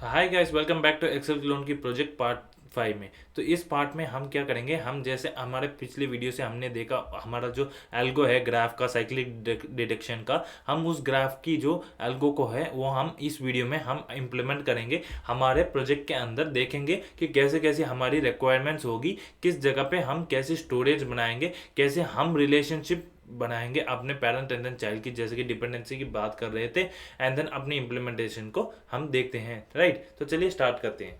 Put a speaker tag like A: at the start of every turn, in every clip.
A: Hi guys, welcome back to Excel clone की project part 5 में। तो इस पार्ट में हम क्या करेंगे, हम जैसे हमारे पिछले वीडियो से हमने देखा हमारा जो एल्गो है ग्राफ का, साइक्लिक डिटेक्शन का, हम उस ग्राफ की जो एल्गो को है वो हम इस वीडियो में हम इम्प्लीमेंट करेंगे हमारे प्रोजेक्ट के अंदर। देखेंगे कि कैसे कैसे हमारी रिक्वायरमेंट्स होगी, किस जगह पे हम कैसे स्टोरेज बनाएंगे, कैसे हम रिलेशनशिप बनाएंगे अपने पेरेंट एंड देन चाइल्ड की, जैसे कि डिपेंडेंसी की बात कर रहे थे, एंड देन अपनी इम्प्लीमेंटेशन को हम देखते हैं। राइट, तो चलिए स्टार्ट करते हैं।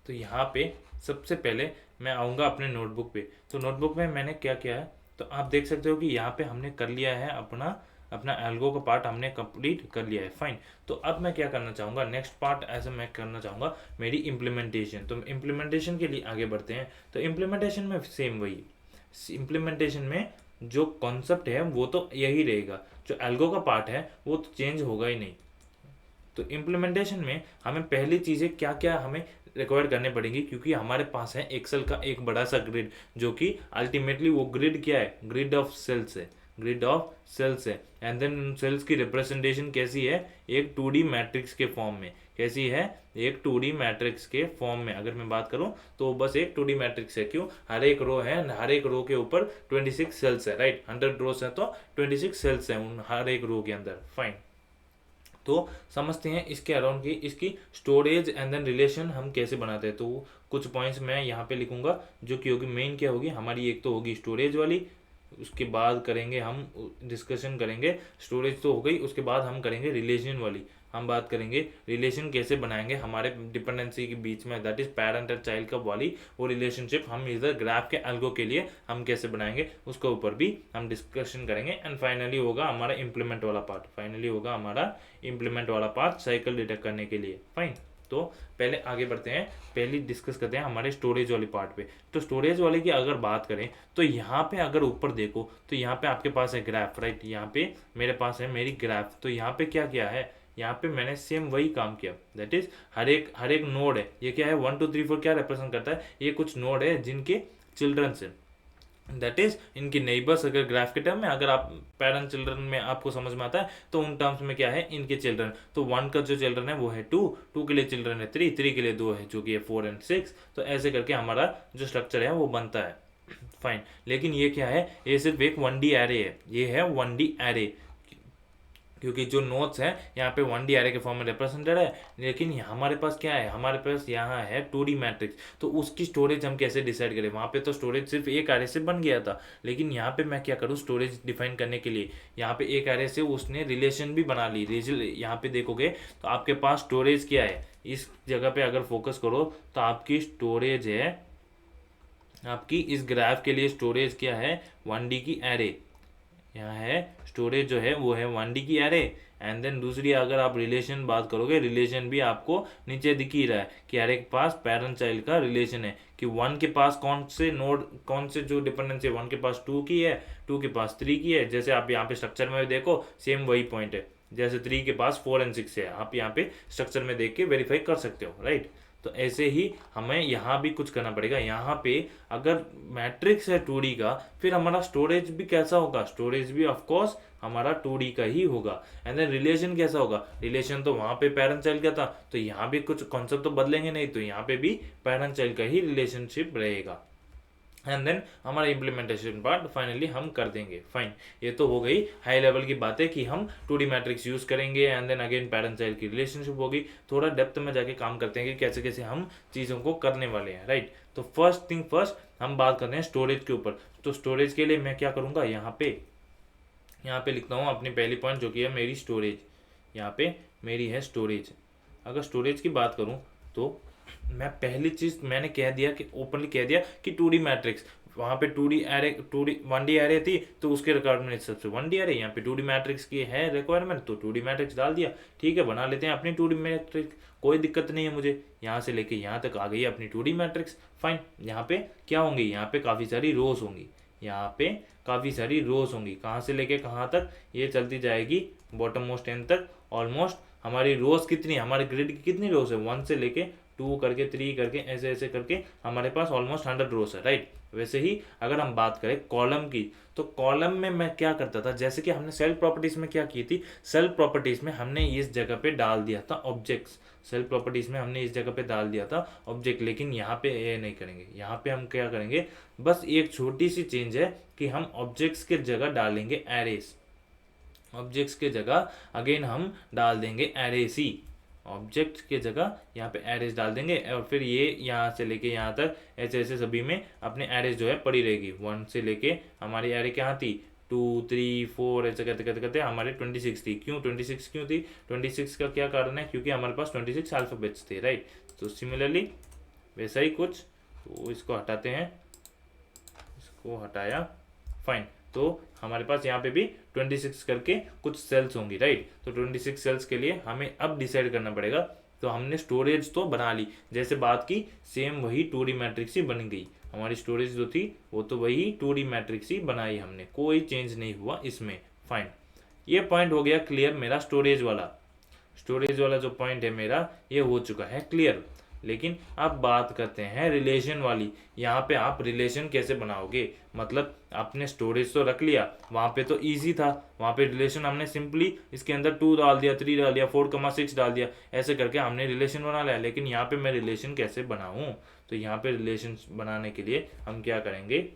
A: तो यहाँ पे सबसे पहले मैं आऊँगा अपने नोटबुक पे। तो नोटबुक में मैंने क्या किया है, तो आप देख सकते हो कि यहाँ पे हमने कर लिया है अपना अपना एल्गो का पार्ट हमने कंप्लीट कर लिया है। फाइन। तो अब मैं क्या करना चाहूँगा, नेक्स्ट पार्ट ऐसे मैं करना चाहूँगा मेरी इम्प्लीमेंटेशन। तो इम्प्लीमेंटेशन के लिए आगे बढ़ते हैं। तो इम्प्लीमेंटेशन में सेम वही, इम्प्लीमेंटेशन में जो कॉन्सेप्ट है वो तो यही रहेगा, जो एल्गो का पार्ट है वो तो चेंज होगा ही नहीं। तो इम्प्लीमेंटेशन में हमें पहली चीज़ें क्या क्या हमें रिक्वायर करने पड़ेंगी, क्योंकि हमारे पास है एक्सेल का एक बड़ा सा ग्रिड, जो कि अल्टीमेटली वो ग्रिड क्या है, ग्रिड ऑफ सेल्स है, ग्रिड ऑफ सेल्स है। एंड देन सेल्स की रिप्रेजेंटेशन कैसी है, एक 2D मैट्रिक्स के फॉर्म में। कैसी है, एक 2D मैट्रिक्स के फॉर्म में। अगर मैं बात करूं तो बस एक 2D मैट्रिक्स है। क्यों, हर एक रो है, हर एक रो के ऊपर 26 सेल्स है। राइट, 100 रोज है तो 26 सेल्स है उन हर एक रो के अंदर। फाइन। तो समझते हैं इसके अराउंड की इसकी स्टोरेज एंड देन रिलेशन हम कैसे बनाते हैं। तो कुछ पॉइंट्स मैं यहाँ पे लिखूंगा, जो कि होगी मेन क्या होगी हमारी, एक तो होगी स्टोरेज वाली, उसके बाद करेंगे हम डिस्कशन करेंगे, स्टोरेज तो हो गई, उसके बाद हम करेंगे रिलेशन वाली। हम बात करेंगे रिलेशन कैसे बनाएंगे हमारे डिपेंडेंसी के बीच में, दैट इज पेरेंट और चाइल्ड का वाली वो रिलेशनशिप हम इधर ग्राफ के एल्गो के लिए हम कैसे बनाएंगे, उसके ऊपर भी हम डिस्कशन करेंगे। एंड फाइनली होगा हमारा इम्प्लीमेंट वाला पार्ट, फाइनली होगा हमारा इम्प्लीमेंट वाला पार्ट साइकिल डिटेक्ट करने के लिए। फाइन। तो पहले आगे बढ़ते हैं, पहले डिस्कस करते हैं हमारे स्टोरेज वाली पार्ट पे। तो स्टोरेज वाले की अगर बात करें तो यहाँ पे अगर ऊपर देखो तो यहाँ पे आपके पास है ग्राफ। राइट, यहाँ पे मेरे पास है मेरी ग्राफ। तो यहाँ पे क्या किया है, यहाँ पे मैंने सेम वही काम किया, दैट इज हर एक नोड है। ये क्या है, 1 2 3 4 क्या रिप्रेजेंट करता है, ये कुछ नोड है जिनके चिल्ड्रंस है, दैट इज इनकी नेबर्स। अगर ग्राफ के टर्म में, अगर आप पेरेंट चिल्ड्रन में आपको समझ में आता है तो उन टर्म्स में क्या है, इनके चिल्ड्रन। तो 1 का जो चिल्ड्रन है वो है 2, 2 के लिए चिल्ड्रन है 3, 3 के लिए 2 है जो कि है 4 एंड 6। तो ऐसे करके हमारा जो स्ट्रक्चर है वो बनता है। फाइन। लेकिन ये क्या है, ये सिर्फ एक 1D एरे है, ये है 1D एरे, क्योंकि जो नोट्स है यहाँ पे 1D एरे के फॉर्म में रिप्रेजेंटेड है। लेकिन हमारे पास क्या है, हमारे पास यहाँ है 2D मैट्रिक्स। तो उसकी स्टोरेज हम कैसे डिसाइड करें, वहाँ पे तो स्टोरेज सिर्फ एक एरे से बन गया था, लेकिन यहाँ पे मैं क्या करूँ स्टोरेज डिफाइन करने के लिए, यहाँ पे एक एरे से उसने रिलेशन भी बना ली। यहाँ पे देखोगे तो आपके पास स्टोरेज क्या है, इस जगह पे अगर फोकस करो तो आपकी स्टोरेज है, आपकी इस ग्राफ के लिए स्टोरेज क्या है, 1D की एरे। यहाँ है स्टोरेज जो है वो है 1D की एरे। एंड देन दूसरी अगर आप रिलेशन बात करोगे, रिलेशन भी आपको नीचे दिख ही रहा है कि हर एक पास पेरेंट चाइल्ड का रिलेशन है, कि 1 के पास कौन से नोड, कौन से जो डिपेंडेंसी है, 1 के पास 2 की है, 2 के पास 3 की है। जैसे आप यहाँ पे स्ट्रक्चर में देखो सेम वही पॉइंट है, जैसे 3 के पास 4 एंड 6 है, आप यहाँ पे स्ट्रक्चर में देख के वेरीफाई कर सकते हो। राइट, तो ऐसे ही हमें यहाँ भी कुछ करना पड़ेगा। यहाँ पे अगर मैट्रिक्स है 2D का, फिर हमारा स्टोरेज भी कैसा होगा, स्टोरेज भी ऑफ कोर्स हमारा 2D का ही होगा। एंड देन रिलेशन कैसा होगा, रिलेशन तो वहाँ पे पेरेंट चाइल्ड का था, तो यहाँ भी कुछ कॉन्सेप्ट तो बदलेंगे नहीं, तो यहाँ पे भी पेरेंट चाइल्ड का ही रिलेशनशिप रहेगा। एंड देन हमारा इम्प्लीमेंटेशन पार्ट फाइनली हम कर देंगे। फाइन, ये तो हो गई हाई लेवल की बातें कि हम 2D मैट्रिक्स यूज करेंगे, and then again parent child की रिलेशनशिप होगी। थोड़ा डेप्थ में जाके काम करते हैं कि कैसे कैसे हम चीज़ों को करने वाले हैं। राइट, तो फर्स्ट थिंग फर्स्ट हम बात करते हैं स्टोरेज के ऊपर। तो स्टोरेज के लिए मैं क्या करूँगा, यहाँ पे लिखता हूँ अपनी पहली पॉइंट जो कि है मेरी स्टोरेज। यहाँ पे मेरी है स्टोरेज। अगर स्टोरेज की बात करूँ तो मैं पहली चीज मैंने कह दिया कि ओपनली कह दिया कि 2D मैट्रिक्स, वहाँ पे 2D array 2D 1D array थी तो उसके रिक्वायरमेंट सबसे 1D एरे, यहाँ पे 2D मैट्रिक्स की है रिक्वायरमेंट तो 2D मैट्रिक्स डाल दिया। ठीक है, बना लेते हैं अपनी 2D मैट्रिक्स, कोई दिक्कत नहीं है मुझे। यहाँ से लेके यहाँ तक आ गई अपनी 2D मैट्रिक्स। फाइन। यहाँ पे क्या होंगी, यहाँ पे काफ़ी सारी रोज होंगी, यहाँ पे काफ़ी सारी रोज होंगी, कहाँ से लेके कहाँ तक, ये चलती जाएगी बॉटम मोस्ट एंड तक। ऑलमोस्ट हमारी रोज कितनी, हमारे ग्रिड की कितनी रोज है, 1 से लेके 2 करके 3 करके ऐसे ऐसे करके हमारे पास ऑलमोस्ट 100 रोज है, राइट। वैसे ही अगर हम बात करें कॉलम की, तो कॉलम में मैं क्या करता था, जैसे कि हमने सेल प्रॉपर्टीज में क्या की थी, सेल प्रॉपर्टीज में हमने इस जगह पे डाल दिया था ऑब्जेक्ट्स, सेल प्रॉपर्टीज में हमने इस जगह पे डाल दिया था ऑब्जेक्ट, लेकिन यहाँ पे ये नहीं करेंगे। यहाँ पे हम क्या करेंगे, बस एक छोटी सी चेंज है कि हम ऑब्जेक्ट्स के जगह डालेंगे एरेस, ऑब्जेक्ट्स के जगह अगेन हम डाल देंगे एरेस ही, ऑब्जेक्ट के जगह यहाँ पे एरेस डाल देंगे, और फिर ये यहाँ से लेके यहाँ तक ऐसे ऐसे सभी में अपने एरेस जो है पड़ी रहेगी। 1 से लेके हमारी एरे क्या थी, 2 3 4 ऐसे करते करते करते हमारे 26 थी। क्यों 26 क्यों थी, 26 का क्या कारण है, क्योंकि हमारे पास 26 अल्फाबेट्स थे, राइट। तो सिमिलरली वैसा ही कुछ, तो इसको हटाते हैं, इसको हटाया, फाइन। तो हमारे पास यहाँ पे भी 26 करके कुछ सेल्स होंगी, राइट। तो 26 सेल्स के लिए हमें अब डिसाइड करना पड़ेगा। तो हमने स्टोरेज तो बना ली, जैसे बात की सेम वही 2D मैट्रिक्स ही बन गई, हमारी स्टोरेज जो थी वो तो वही 2D मैट्रिक्स ही बनाई हमने, कोई चेंज नहीं हुआ इसमें, फाइन। ये पॉइंट हो गया क्लियर मेरा स्टोरेज वाला, स्टोरेज वाला जो पॉइंट है मेरा ये हो चुका है क्लियर। लेकिन अब बात करते हैं रिलेशन वाली। यहाँ पे आप रिलेशन कैसे बनाओगे, मतलब आपने स्टोरेज तो रख लिया, वहाँ पे तो इजी था, वहाँ पे रिलेशन हमने सिंपली इसके अंदर 2 डाल दिया, 3 डाल दिया, 4,6 डाल दिया, ऐसे करके हमने रिलेशन बना लिया। लेकिन यहाँ पे मैं रिलेशन कैसे बनाऊँ, तो यहाँ पे रिलेशन बनाने के लिए हम क्या करेंगे,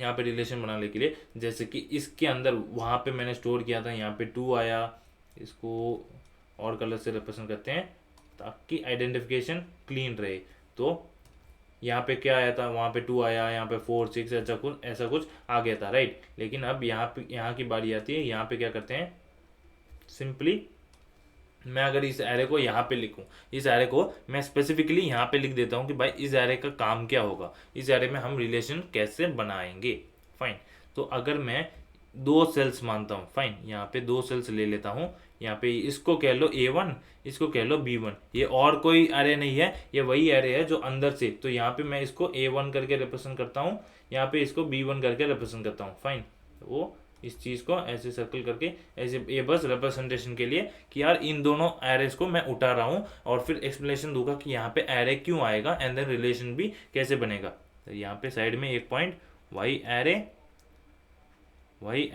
A: यहाँ पे रिलेशन बनाने के लिए जैसे कि इसके अंदर वहाँ पे मैंने स्टोर किया था, यहाँ पे 2 आया, इसको और कलर से रिप्रेजेंट करते हैं ताकि आइडेंटिफिकेशन क्लीन रहे। तो यहाँ पे क्या आया था, वहाँ पे 2 आया, यहाँ पे 4 6 ऐसा कुछ आ गया था, राइट। लेकिन अब यहाँ की बारी आती है, यहाँ पे क्या करते हैं, सिंपली मैं अगर इस एरे को यहाँ पे लिखूँ, इस एरे को मैं स्पेसिफिकली यहाँ पे लिख देता हूँ कि भाई इस एरे का काम क्या होगा, इस एरे में हम रिलेशन कैसे बनाएंगे, फाइन। तो अगर मैं 2 सेल्स मानता हूँ, फाइन, यहाँ पे 2 सेल्स ले लेता हूँ, यहाँ पे इसको कह लो A1, इसको कह लो B1, ये और कोई एरे नहीं है, ये वही एरे है जो अंदर से, तो यहाँ पे मैं इसको A1 करके रिप्रेजेंट करता हूँ, यहाँ पे इसको B1 करके रिप्रेजेंट करता हूँ, फाइन। वो इस चीज़ को ऐसे सर्कल करके ऐसे, ये बस रिप्रेजेंटेशन के लिए कि यार इन दोनों एरेस को मैं उठा रहा हूँ, और फिर एक्सप्लेनेशन दूंगा कि यहाँ पे एरे क्यों आएगा एंड देन रिलेशन भी कैसे बनेगा। तो यहाँ पे साइड में एक point, y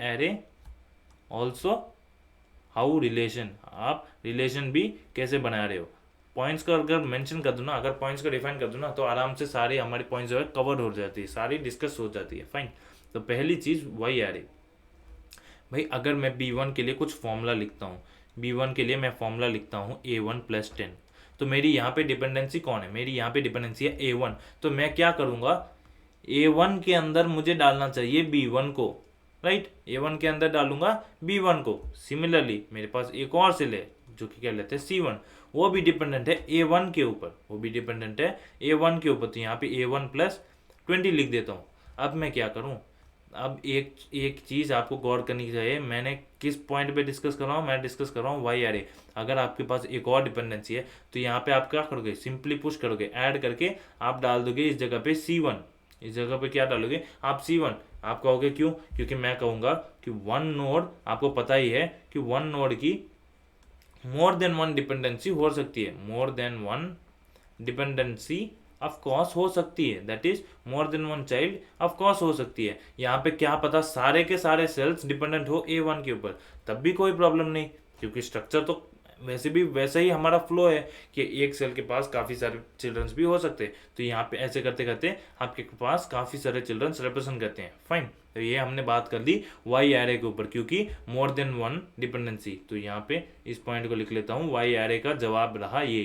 A: array also how relation, आप रिलेशन भी कैसे बना रहे हो। पॉइंट्स का अगर मेंशन कर दो ना, अगर पॉइंट्स को डिफाइन कर दो ना, तो आराम से सारे हमारे पॉइंट्स जो है कवर हो जाती है, सारी डिस्कस हो जाती है, फाइन। तो पहली चीज़ वाई एरे, भाई अगर मैं B1 के लिए कुछ फॉर्मूला लिखता हूँ, B1 के लिए मैं फॉर्मूला लिखता हूँ A1 + 10, तो मेरी यहाँ पे डिपेंडेंसी कौन है, मेरी यहाँ पे डिपेंडेंसी है A1। तो मैं क्या करूँगा, A1 के अंदर मुझे डालना चाहिए B1 को, राइट, A1 के अंदर डालूंगा B1 को। सिमिलरली मेरे पास एक और सेल है जो कि क्या लेते हैं C1, वो भी डिपेंडेंट है A1 के ऊपर, वो भी डिपेंडेंट है A1 के ऊपर, तो यहाँ पे A1 + 20 लिख देता हूँ। अब मैं क्या करूँ, अब एक चीज़ आपको गौर करनी चाहिए, मैंने किस पॉइंट पे डिस्कस कर रहा हूँ, मैं डिस्कस कर रहा हूँ वाई एरे। अगर आपके पास एक और डिपेंडेंसी है तो यहाँ पे आप क्या करोगे, सिंपली पुश करोगे, ऐड करके आप डाल दोगे इस जगह पे C1, इस जगह पे क्या डालोगे आप C1। आप कहोगे क्यों, क्योंकि मैं कहूँगा कि 1 नोड, आपको पता ही है कि 1 नोड की मोर देन 1 डिपेंडेंसी हो सकती है, मोर देन 1 डिपेंडेंसी ऑफ कोर्स हो सकती है, that is more than 1 child of course हो सकती है। यहाँ पे क्या पता सारे के सारे सेल्स डिपेंडेंट हो A1 के ऊपर, तब भी कोई प्रॉब्लम नहीं, क्योंकि स्ट्रक्चर तो वैसे भी वैसा ही हमारा फ्लो है कि एक सेल के पास काफ़ी सारे चिल्ड्रंस भी हो सकते हैं। तो यहाँ पे ऐसे करते करते आपके पास काफ़ी सारे चिल्ड्रंस रिप्रेजेंट करते हैं, फाइन। तो ये हमने बात कर ली वाई एरे के ऊपर, क्योंकि मोर देन 1 डिपेंडेंसी। तो यहाँ पे इस पॉइंट को लिख लेता हूँ, वाई एरे का जवाब रहा ये,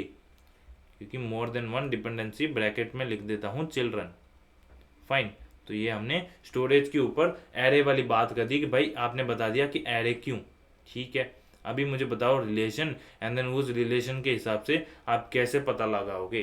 A: क्योंकि मोर देन 1 डिपेंडेंसी ब्रैकेट में लिख देता हूँ चिल्ड्रन, फाइन। तो ये हमने स्टोरेज के ऊपर एरे वाली बात कर दी कि भाई आपने बता दिया कि एरे क्यों, ठीक है। अभी मुझे बताओ रिलेशन, एंड देन उस रिलेशन के हिसाब से आप कैसे पता लगाओगे,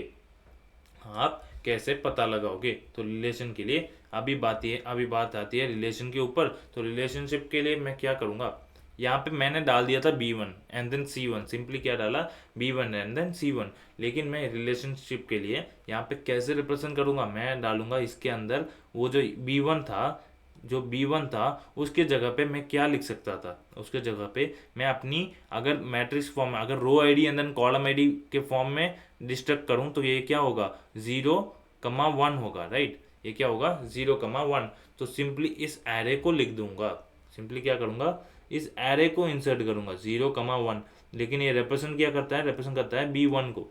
A: आप कैसे पता लगाओगे। तो रिलेशन के लिए अभी बात आती है रिलेशन के ऊपर। तो रिलेशनशिप के लिए मैं क्या करूँगा, यहाँ पे मैंने डाल दिया था B1 and then C1, simply क्या डाला B1 एंड देन C1। लेकिन मैं रिलेशनशिप के लिए यहाँ पे कैसे रिप्रेजेंट करूँगा, मैं डालूंगा इसके अंदर वो जो B1 था, जो B1 था उसके जगह पे मैं क्या लिख सकता था, उसके जगह पे मैं अपनी अगर मैट्रिक्स फॉर्म में अगर row ID and then column ID के फॉर्म में डिस्ट्रक्ट करूं तो ये क्या होगा 0,1 होगा, राइट। ये क्या होगा 0,1। तो सिंपली इस एरे को लिख दूंगा, सिंपली क्या करूंगा इस एरे को इंसर्ट करूंगा 0,1। लेकिन ये रिप्रेजेंट क्या करता है, रिप्रेजेंट करता है B1 को।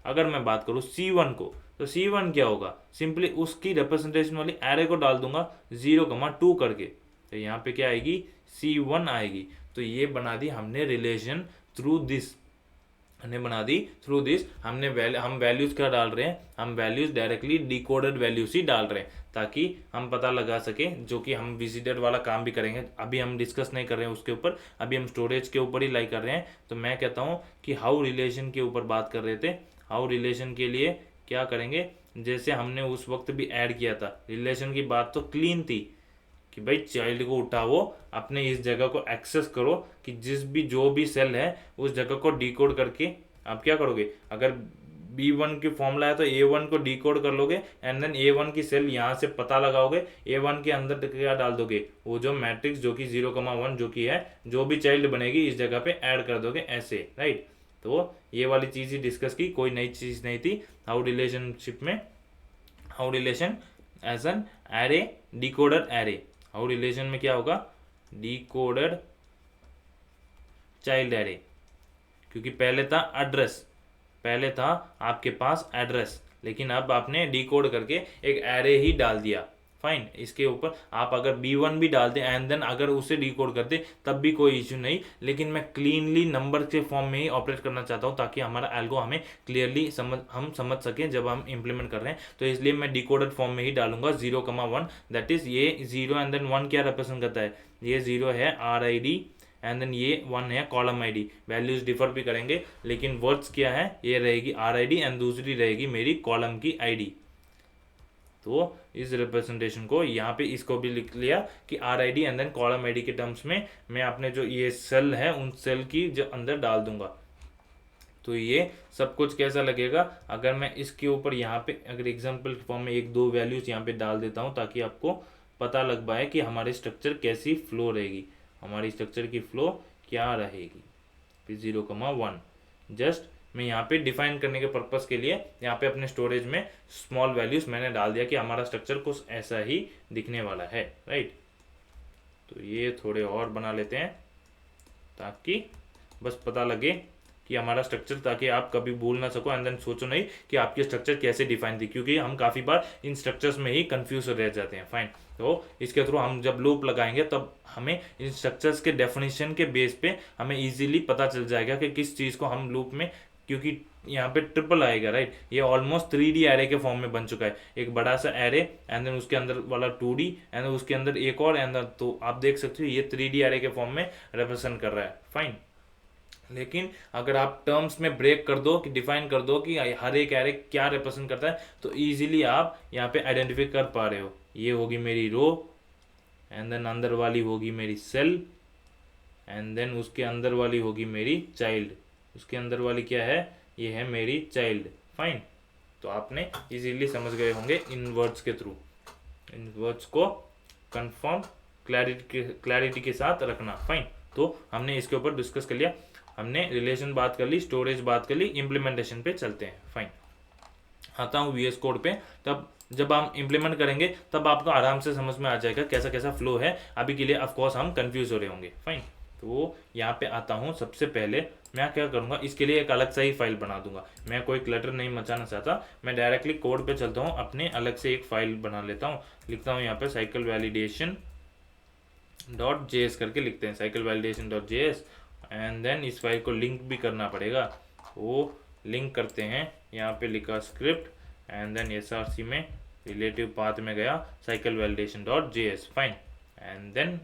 A: अगर मैं बात करूँ C1 को तो C1 क्या होगा, सिंपली उसकी रिप्रेजेंटेशन वाली एरे को डाल दूंगा 0,2 करके, तो यहाँ पे क्या आएगी C1 आएगी। तो ये बना दी हमने रिलेशन थ्रू दिस, हमने बना दी थ्रू दिस। हम वैल्यूज क्या डाल रहे हैं, हम वैल्यूज डायरेक्टली डिकोडेड वैल्यूज ही डाल रहे हैं ताकि हम पता लगा सके, जो कि हम विजिटेड वाला काम भी करेंगे। अभी हम डिस्कस नहीं कर रहे हैं उसके ऊपर, अभी हम स्टोरेज के ऊपर ही लाई कर रहे हैं। तो मैं कहता हूँ कि हाउ रिलेशन के ऊपर बात कर रहे थे। हाउ रिलेशन के लिए क्या करेंगे, जैसे हमने उस वक्त भी ऐड किया था, रिलेशन की बात तो क्लीन थी कि भाई चाइल्ड को उठाओ, अपने इस जगह को एक्सेस करो कि जो भी सेल है उस जगह को डिकोड करके आप क्या करोगे। अगर B1 की फॉर्मूला है तो A1 को डिकोड कर लोगे एंड देन A1 की सेल यहाँ से पता लगाओगे, A1 के अंदर क्या डाल दोगे, वो जो मैट्रिक्स जो कि 0,1 जो कि है, जो भी चाइल्ड बनेगी इस जगह पे ऐड कर दोगे ऐसे, राइट। तो ये वाली चीज़ ही डिस्कस की, कोई नई चीज़ नहीं थी। हाउ रिलेशनशिप में, how relation as an array, decoder array. How relation में क्या होगा, डिकोडेड चाइल्ड एरे, क्योंकि पहले था एड्रेस, पहले था आपके पास एड्रेस, लेकिन अब आपने डिकोड करके एक एरे ही डाल दिया, फाइन। इसके ऊपर आप अगर B1 भी डाल दें एंड देन अगर उसे डिकोड कर दे तब भी कोई इश्यू नहीं, लेकिन मैं क्लीनली नंबर के फॉर्म में ही ऑपरेट करना चाहता हूं ताकि हमारा एल्गो हमें क्लियरली समझ सकें जब हम इंप्लीमेंट कर रहे हैं। तो इसलिए मैं डिकोडेड फॉर्म में ही डालूंगा 0,1, दैट इज ये 0 एंड देन 1 क्या रिप्रेजेंट करता है, ये 0 है RID एंड देन ये 1 है कॉलम आईडी। वैल्यूज डिफर भी करेंगे लेकिन वर्ड्स क्या है, ये रहेगी RID एंड दूसरी रहेगी मेरी कॉलम की आईडी। तो इस रिप्रेजेंटेशन को यहाँ पे इसको भी लिख लिया कि RID and then column ID के टर्म्स में मैं अपने जो ये सेल है उन सेल की जो अंदर डाल दूंगा। तो ये सब कुछ कैसा लगेगा, अगर मैं इसके ऊपर यहाँ पे अगर एग्जाम्पल फॉर्म में एक दो वैल्यूज यहाँ पे डाल देता हूँ ताकि आपको पता लग पाए कि हमारी स्ट्रक्चर कैसी फ्लो रहेगी, हमारी स्ट्रक्चर की फ्लो क्या रहेगी। 0,1 जस्ट मैं यहाँ पे डिफाइन करने के पर्पस के लिए यहाँ पे अपने स्टोरेज में स्मॉल वैल्यूज मैंने डाल दिया कि हमारा स्ट्रक्चर कुछ ऐसा ही दिखने वाला है, राइट। तो ये थोड़े और बना लेते हैं ताकि बस पता लगे कि हमारा स्ट्रक्चर, ताकि आप कभी भूल ना सको एंड देन सोचो नहीं कि आपकी स्ट्रक्चर कैसे डिफाइन थी, क्योंकि हम काफ़ी बार इन स्ट्रक्चर्स में ही कंफ्यूज रह जाते हैं, फाइन। तो इसके थ्रू हम जब लूप लगाएंगे तब हमें इन स्ट्रक्चर्स के डेफिनेशन के बेस पे हमें इजीली पता चल जाएगा कि किस चीज़ को हम लूप में, क्योंकि यहाँ पे ट्रिपल आएगा, राइट। ये ऑलमोस्ट 3D एरे के फॉर्म में बन चुका है, एक बड़ा सा एरे एंड देन उसके अंदर वाला 2D एंड उसके अंदर एक और एंड, तो आप देख सकते हो ये 3D एरे के फॉर्म में रिप्रेजेंट कर रहा है, फाइन। लेकिन अगर आप टर्म्स में ब्रेक कर दो कि डिफाइन कर दो कि हर एक एरे क्या रिप्रेजेंट करता है तो इजीली आप यहाँ पे आइडेंटिफाई कर पा रहे हो। ये होगी मेरी रो एंड देन अंदर वाली होगी मेरी सेल एंड देन उसके अंदर वाली होगी मेरी चाइल्ड, उसके अंदर वाली क्या है, ये है मेरी चाइल्ड, फाइन। तो आपने इजीली समझ गए होंगे इन वर्ड्स के थ्रू, इन वर्ड्स को कंफर्म क्लैरिटी के साथ रखना, फाइन। तो हमने इसके ऊपर डिस्कस कर लिया, हमने रिलेशन बात कर ली, स्टोरेज बात कर ली, इम्प्लीमेंटेशन पे चलते हैं, फाइन। आता हूँ VS कोड पे, तब जब हम इम्प्लीमेंट करेंगे तब आपको आराम से समझ में आ जाएगा कैसा कैसा फ्लो है। अभी के लिए ऑफकोर्स हम कंफ्यूज हो रहे होंगे, फाइन। तो यहाँ पे आता हूँ, सबसे पहले मैं क्या करूँगा, इसके लिए एक अलग सा ही फाइल बना दूंगा। मैं कोई क्लटर नहीं मचाना चाहता, मैं डायरेक्टली कोड पे चलता हूँ, अपने अलग से एक फाइल बना लेता हूँ। लिखता हूँ यहाँ पे साइकिल वैलिडेशन .js करके लिखते हैं, cycle validation .js and then इस फाइल को लिंक भी करना पड़ेगा, वो लिंक करते हैं। यहाँ पे लिखा स्क्रिप्ट एंड देन src में रिलेटिव पाथ में गया cycle validation .js, fine. And then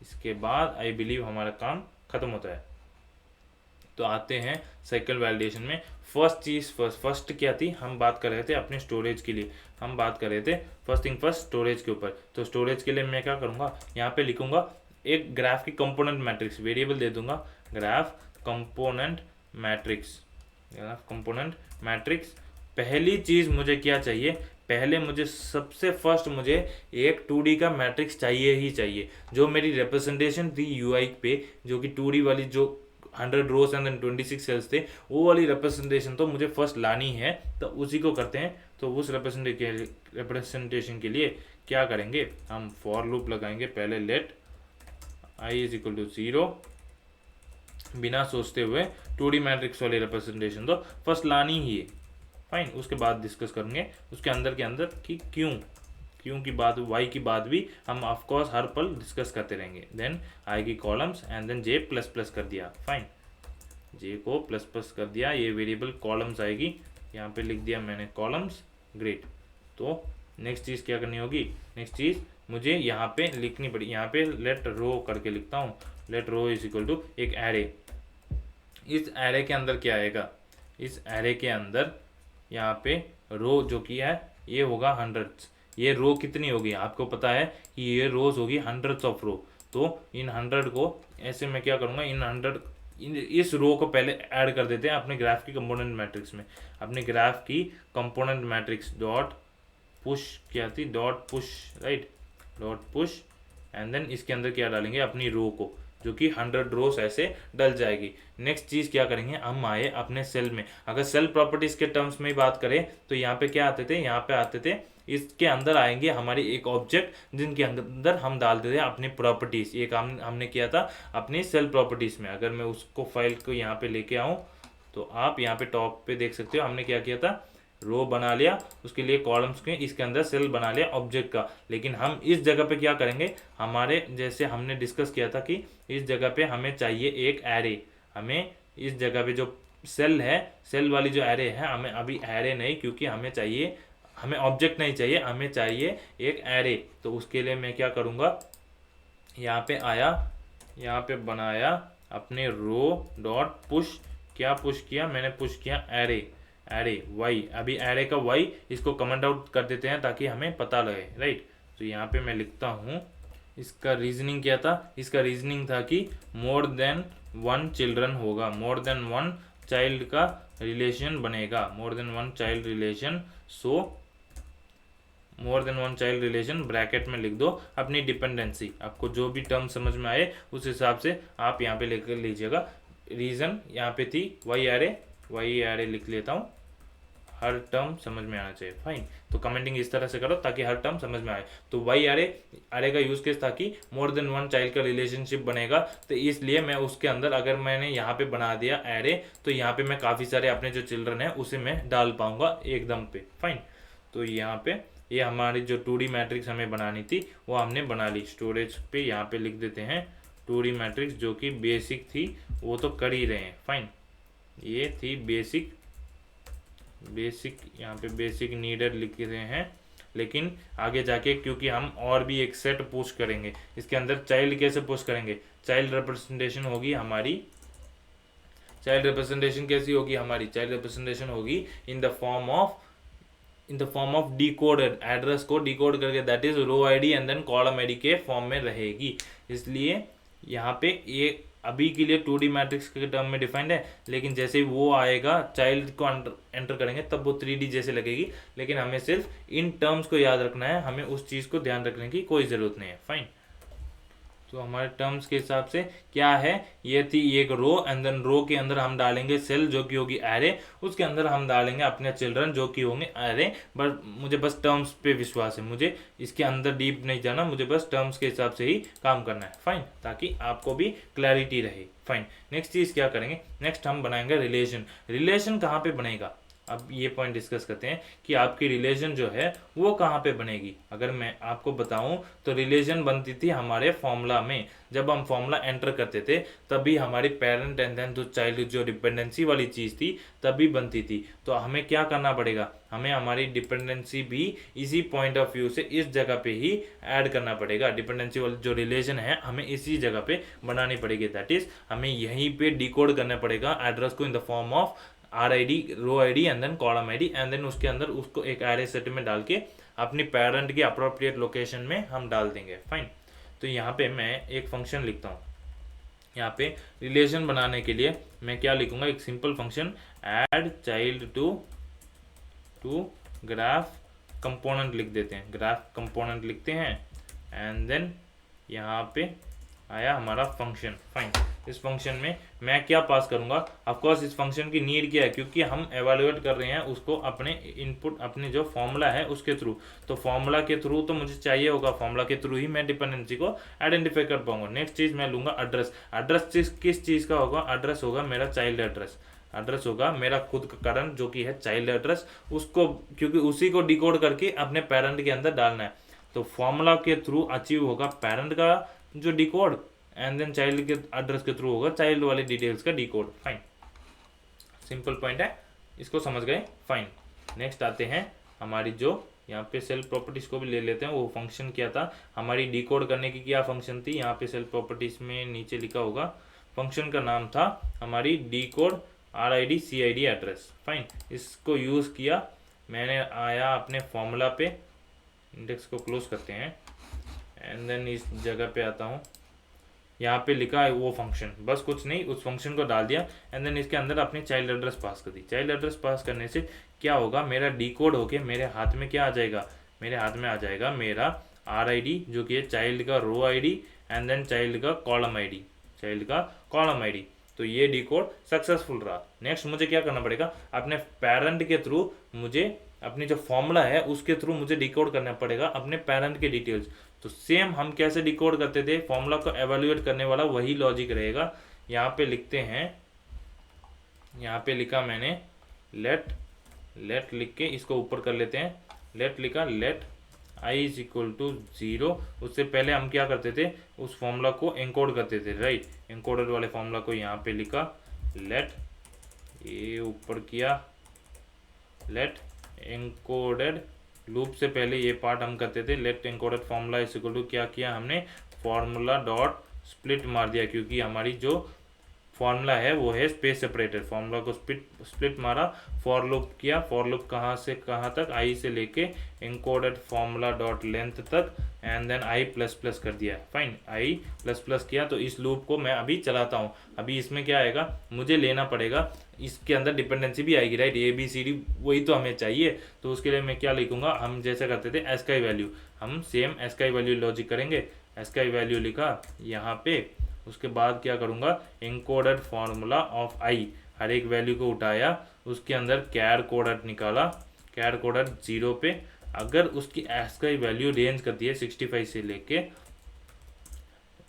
A: इसके बाद आई बिलीव हमारा काम खत्म होता है। तो आते हैं साइकिल वैलिडेशन में। फर्स्ट चीज़ फर्स्ट क्या थी, हम बात कर रहे थे अपने स्टोरेज के लिए, हम बात कर रहे थे फर्स्ट थिंग फर्स्ट स्टोरेज के ऊपर। तो स्टोरेज के लिए मैं क्या करूँगा, यहाँ पे लिखूंगा एक ग्राफ की कंपोनेंट मैट्रिक्स वेरिएबल दे दूंगा, graph component matrix, graph component matrix. पहली चीज़ मुझे क्या चाहिए, पहले मुझे सबसे फर्स्ट मुझे एक 2D का मैट्रिक्स चाहिए ही चाहिए। जो मेरी रिप्रेजेंटेशन थी यूआई पे, जो कि 2D वाली जो 100 रोज एंड देन 26 सेल्स थे, वो वाली रिप्रेजेंटेशन तो मुझे फर्स्ट लानी है। तो उसी को करते हैं। तो उस रिप्रेजेंटेशन के लिए क्या करेंगे, हम फॉर लूप लगाएंगे। पहले let I is equal to 0, बिना सोचते हुए 2D मैट्रिक्स वाली रिप्रेजेंटेशन तो फर्स्ट लानी ही है। फाइन, उसके बाद डिस्कस करेंगे उसके अंदर के अंदर कि क्यों की बात, वाई की बात भी हम ऑफकोर्स हर पल डिस्कस करते रहेंगे। देन आएगी columns and then j plus plus कर दिया। फाइन, जे को प्लस प्लस कर दिया, ये वेरिएबल कॉलम्स आएगी, यहाँ पे लिख दिया मैंने कॉलम्स। ग्रेट। तो नेक्स्ट चीज़ क्या करनी होगी, नेक्स्ट चीज़ मुझे यहाँ पे लिखनी पड़ी, यहाँ पे लेट रो करके लिखता हूँ। Let row is equal to एक एरे। इस एरे के अंदर क्या आएगा, इस एरे के अंदर यहाँ पे रो जो कि है ये होगा 100। ये रो कितनी होगी, आपको पता है कि ये रोज होगी 100 ऑफ रो। तो इन 100 को ऐसे मैं क्या करूँगा, इन 100 इस रो को पहले ऐड कर देते हैं अपने ग्राफ की कंपोनेंट मैट्रिक्स में। अपने ग्राफ की कंपोनेंट मैट्रिक्स डॉट पुश क्या थी, dot push, right, dot push and then इसके अंदर क्या डालेंगे, अपनी रो को, जो कि 100 रोज ऐसे डल जाएगी। नेक्स्ट चीज़ क्या करेंगे, हम आए अपने सेल में। अगर सेल प्रॉपर्टीज के टर्म्स में ही बात करें तो यहाँ पे क्या आते थे, यहाँ पे आते थे, इसके अंदर आएंगे हमारी एक ऑब्जेक्ट जिनके अंदर हम डालते थे अपनी प्रॉपर्टीज। ये काम हमने किया था अपनी सेल प्रॉपर्टीज में। अगर मैं उसको फाइल को यहाँ पे लेके आऊँ तो आप यहाँ पे टॉप पे देख सकते हो हमने क्या किया था, रो बना लिया, उसके लिए कॉलम्स के इसके अंदर सेल बना लिया ऑब्जेक्ट का। लेकिन हम इस जगह पे क्या करेंगे, हमारे जैसे हमने डिस्कस किया था कि इस जगह पे हमें चाहिए एक एरे। हमें इस जगह पे जो सेल है, सेल वाली जो एरे है, हमें अभी एरे नहीं, क्योंकि हमें चाहिए, हमें ऑब्जेक्ट नहीं चाहिए, हमें चाहिए एक एरे। तो उसके लिए मैं क्या करूँगा, यहाँ पे आया, यहाँ पे बनाया अपने रो डॉट पुश। क्या पुश किया मैंने, पुश किया एरे, एरे वाई। अभी एरे का वाई इसको कमेंट आउट कर देते हैं ताकि हमें पता लगे, राइट। तो यहाँ पे मैं लिखता हूँ, इसका रीजनिंग क्या था, इसका रीजनिंग था कि मोर देन 1 चिल्ड्रन होगा, मोर देन 1 चाइल्ड का रिलेशन बनेगा, more than 1 child relation. So more than 1 child relation bracket में लिख दो अपनी डिपेंडेंसी। आपको जो भी टर्म समझ में आए उस हिसाब से आप यहाँ पे लेकर लीजिएगा। रीजन यहाँ पे थी वाई एरे लिख लेता हूँ, हर टर्म समझ में आना चाहिए। फाइन, तो कमेंटिंग इस तरह से करो ताकि हर टर्म समझ में आए। तो वाई एरे का यूज केस था कि मोर देन 1 चाइल्ड का रिलेशनशिप बनेगा, तो इसलिए मैं उसके अंदर अगर मैंने यहाँ पे बना दिया एरे, तो यहाँ पे मैं काफ़ी सारे अपने जो चिल्ड्रन है उसे मैं डाल पाऊंगा एकदम पे। फाइन, तो यहाँ पे ये हमारी जो 2D मैट्रिक्स हमें बनानी थी वो हमने बना ली। स्टोरेज पे यहाँ पे लिख देते हैं 2D मैट्रिक्स, जो कि बेसिक थी वो तो कर ही रहे हैं। फाइन, ये थी बेसिक, यहाँ पे बेसिक नीडेड लिख रहे हैं। लेकिन आगे जाके क्योंकि हम और भी एक सेट पुश करेंगे, इसके अंदर चाइल्ड कैसे पुश करेंगे, चाइल्ड रिप्रेजेंटेशन होगी हमारी, चाइल्ड रिप्रेजेंटेशन कैसी होगी हमारी, चाइल्ड रिप्रेजेंटेशन होगी in the form of decoded, address को डिकोड करके, that is row ID and then column ID के फॉर्म में रहेगी। इसलिए यहाँ पे ये अभी के लिए 2D मैट्रिक्स के टर्म में डिफाइंड है, लेकिन जैसे ही वो आएगा चाइल्ड को एंटर करेंगे तब वो 3D जैसे लगेगी। लेकिन हमें सिर्फ इन टर्म्स को याद रखना है, हमें उस चीज़ को ध्यान रखने की कोई ज़रूरत नहीं है। फाइन, तो हमारे टर्म्स के हिसाब से क्या है, ये थी एक रो एंड देन रो के अंदर हम डालेंगे सेल जो कि होगी एरे, उसके अंदर हम डालेंगे अपने चिल्ड्रन जो कि होंगे एरे। बट मुझे बस टर्म्स पे विश्वास है, मुझे इसके अंदर डीप नहीं जाना, मुझे बस टर्म्स के हिसाब से ही काम करना है। फाइन, ताकि आपको भी क्लैरिटी रहे। फाइन, नेक्स्ट चीज़ क्या करेंगे, नेक्स्ट हम बनाएंगे रिलेशन। रिलेशन कहाँ पे बनेगा, अब ये पॉइंट डिस्कस करते हैं कि आपकी रिलेशन जो है वो कहाँ पे बनेगी। अगर मैं आपको बताऊं तो रिलेशन बनती थी हमारे फॉर्मूला में, जब हम फॉर्मूला एंटर करते थे तभी हमारी पेरेंट एंड देन जो चाइल्ड जो डिपेंडेंसी वाली चीज़ थी तभी बनती थी। तो हमें क्या करना पड़ेगा, हमें हमारी डिपेंडेंसी भी इसी पॉइंट ऑफ व्यू से इस जगह पे ही ऐड करना पड़ेगा। डिपेंडेंसी वाली जो रिलेशन है हमें इसी जगह पे बनानी पड़ेगी, दैट इज हमें यहीं पे डिकोड करना पड़ेगा एड्रेस को in the form of R I D, row I D and then column I D and then उसके अंदर उसको एक एरे सेट में डाल के अपनी पेरेंट की अप्रोप्रिएट लोकेशन में हम डाल देंगे। फाइन, तो यहाँ पे मैं एक फंक्शन लिखता हूँ। यहाँ पे रिलेशन बनाने के लिए मैं क्या लिखूंगा, एक simple function add child to to graph component लिख देते हैं, ग्राफ कंपोनेंट लिखते हैं एंड देन यहाँ पे आया हमारा फंक्शन। फाइन, इस फंक्शन में मैं क्या पास करूंगा, ऑफ कोर्स इस फंक्शन की नीड क्या है, क्योंकि हम एवेलुएट कर रहे हैं उसको अपने इनपुट, अपने जो फॉर्मूला है उसके थ्रू, तो फॉर्मूला के थ्रू तो मुझे चाहिए होगा, फॉर्मूला के थ्रू ही मैं डिपेंडेंसी को आइडेंटिफाई कर पाऊंगा। नेक्स्ट चीज मैं लूंगा एड्रेस। एड्रेस किस चीज का होगा, एड्रेस होगा मेरा चाइल्ड एड्रेस, एड्रेस होगा मेरा खुद का करंट जो कि है चाइल्ड एड्रेस, उसको क्योंकि उसी को डिकोड करके अपने पेरेंट के अंदर डालना है, तो फॉर्मूला के थ्रू अचीव होगा पेरेंट का जो डिकोड एंड देन चाइल्ड के एड्रेस के थ्रू होगा चाइल्ड वाले डिटेल्स का डिकोड। फाइन, सिंपल पॉइंट है, इसको समझ गए। फाइन, नेक्स्ट आते हैं हमारी जो यहाँ पे सेल्फ प्रॉपर्टीज को भी ले लेते हैं। वो फंक्शन क्या था हमारी, डिकोड करने की क्या फंक्शन थी, यहाँ पे सेल्फ प्रॉपर्टीज में नीचे लिखा होगा, फंक्शन का नाम था हमारी decode RID CID address. Fine, इसको यूज़ किया मैंने, आया अपने फॉर्मूला पे, इंडेक्स को क्लोज करते हैं एंड देन इस जगह पे आता हूँ, यहाँ पे लिखा है वो फंक्शन, बस कुछ नहीं, उस फंक्शन को डाल दिया एंड देन इसके अंदर अपनी चाइल्ड एड्रेस पास कर दी। चाइल्ड एड्रेस पास करने से क्या होगा, मेरा डिकोड होके मेरे हाथ में क्या आ जाएगा, मेरे हाथ में आ जाएगा मेरा RID जो कि है चाइल्ड का रो ID एंड देन चाइल्ड का कॉलम ID, चाइल्ड का कॉलम ID। तो ये डिकोड सक्सेसफुल रहा। नेक्स्ट मुझे क्या करना पड़ेगा, अपने पेरेंट के थ्रू मुझे अपनी जो फॉर्मूला है उसके थ्रू मुझे डिकोड करना पड़ेगा अपने पेरेंट के डिटेल्स। तो सेम हम कैसे डिकोड करते थे, फॉर्मूला को एवेल्युएट करने वाला वही लॉजिक रहेगा। यहाँ पे लिखते हैं, यहाँ पे लिखा मैंने लेट लिख के इसको ऊपर कर लेते हैं, लेट लिखा, let I is equal to 0। उससे पहले हम क्या करते थे, उस फॉर्मूला को एनकोड करते थे, राइट, एनकोडेड वाले फॉर्मूला को यहाँ पे लिखा, लेट, ये ऊपर किया, लेट एनकोडेड, लूप से पहले ये पार्ट हम करते थे, let encoded formula is equal to, क्या किया हमने, फॉर्मूला डॉट स्प्लिट मार दिया, क्योंकि हमारी जो फॉर्मूला है वो है स्पेस सेपरेटेड, फॉर्मूला को स्प्लिट मारा, फॉर लूप किया, फॉर लूप कहाँ से कहाँ तक, I से लेके एनकोडेड फॉर्मूला डॉट लेंथ तक and then I plus plus कर दिया। फाइन, I प्लस प्लस किया, तो इस लूप को मैं अभी चलाता हूँ। अभी इसमें क्या आएगा, मुझे लेना पड़ेगा, इसके अंदर डिपेंडेंसी भी आएगी, राइट, ABCD वही तो हमें चाहिए। तो उसके लिए मैं क्या लिखूंगा, हम जैसे करते थे ASCII वैल्यू, हम सेम ASCII वैल्यू लॉजिक करेंगे। ASCII वैल्यू लिखा यहाँ पे, उसके बाद क्या करूँगा, एनकोडेड फॉर्मूला ऑफ I, हर एक वैल्यू को उठाया, उसके अंदर कैर कोडेड निकाला, कैर कोडेड 0 पे, अगर उसकी ASCII वैल्यू रेंज करती है 65 से लेके,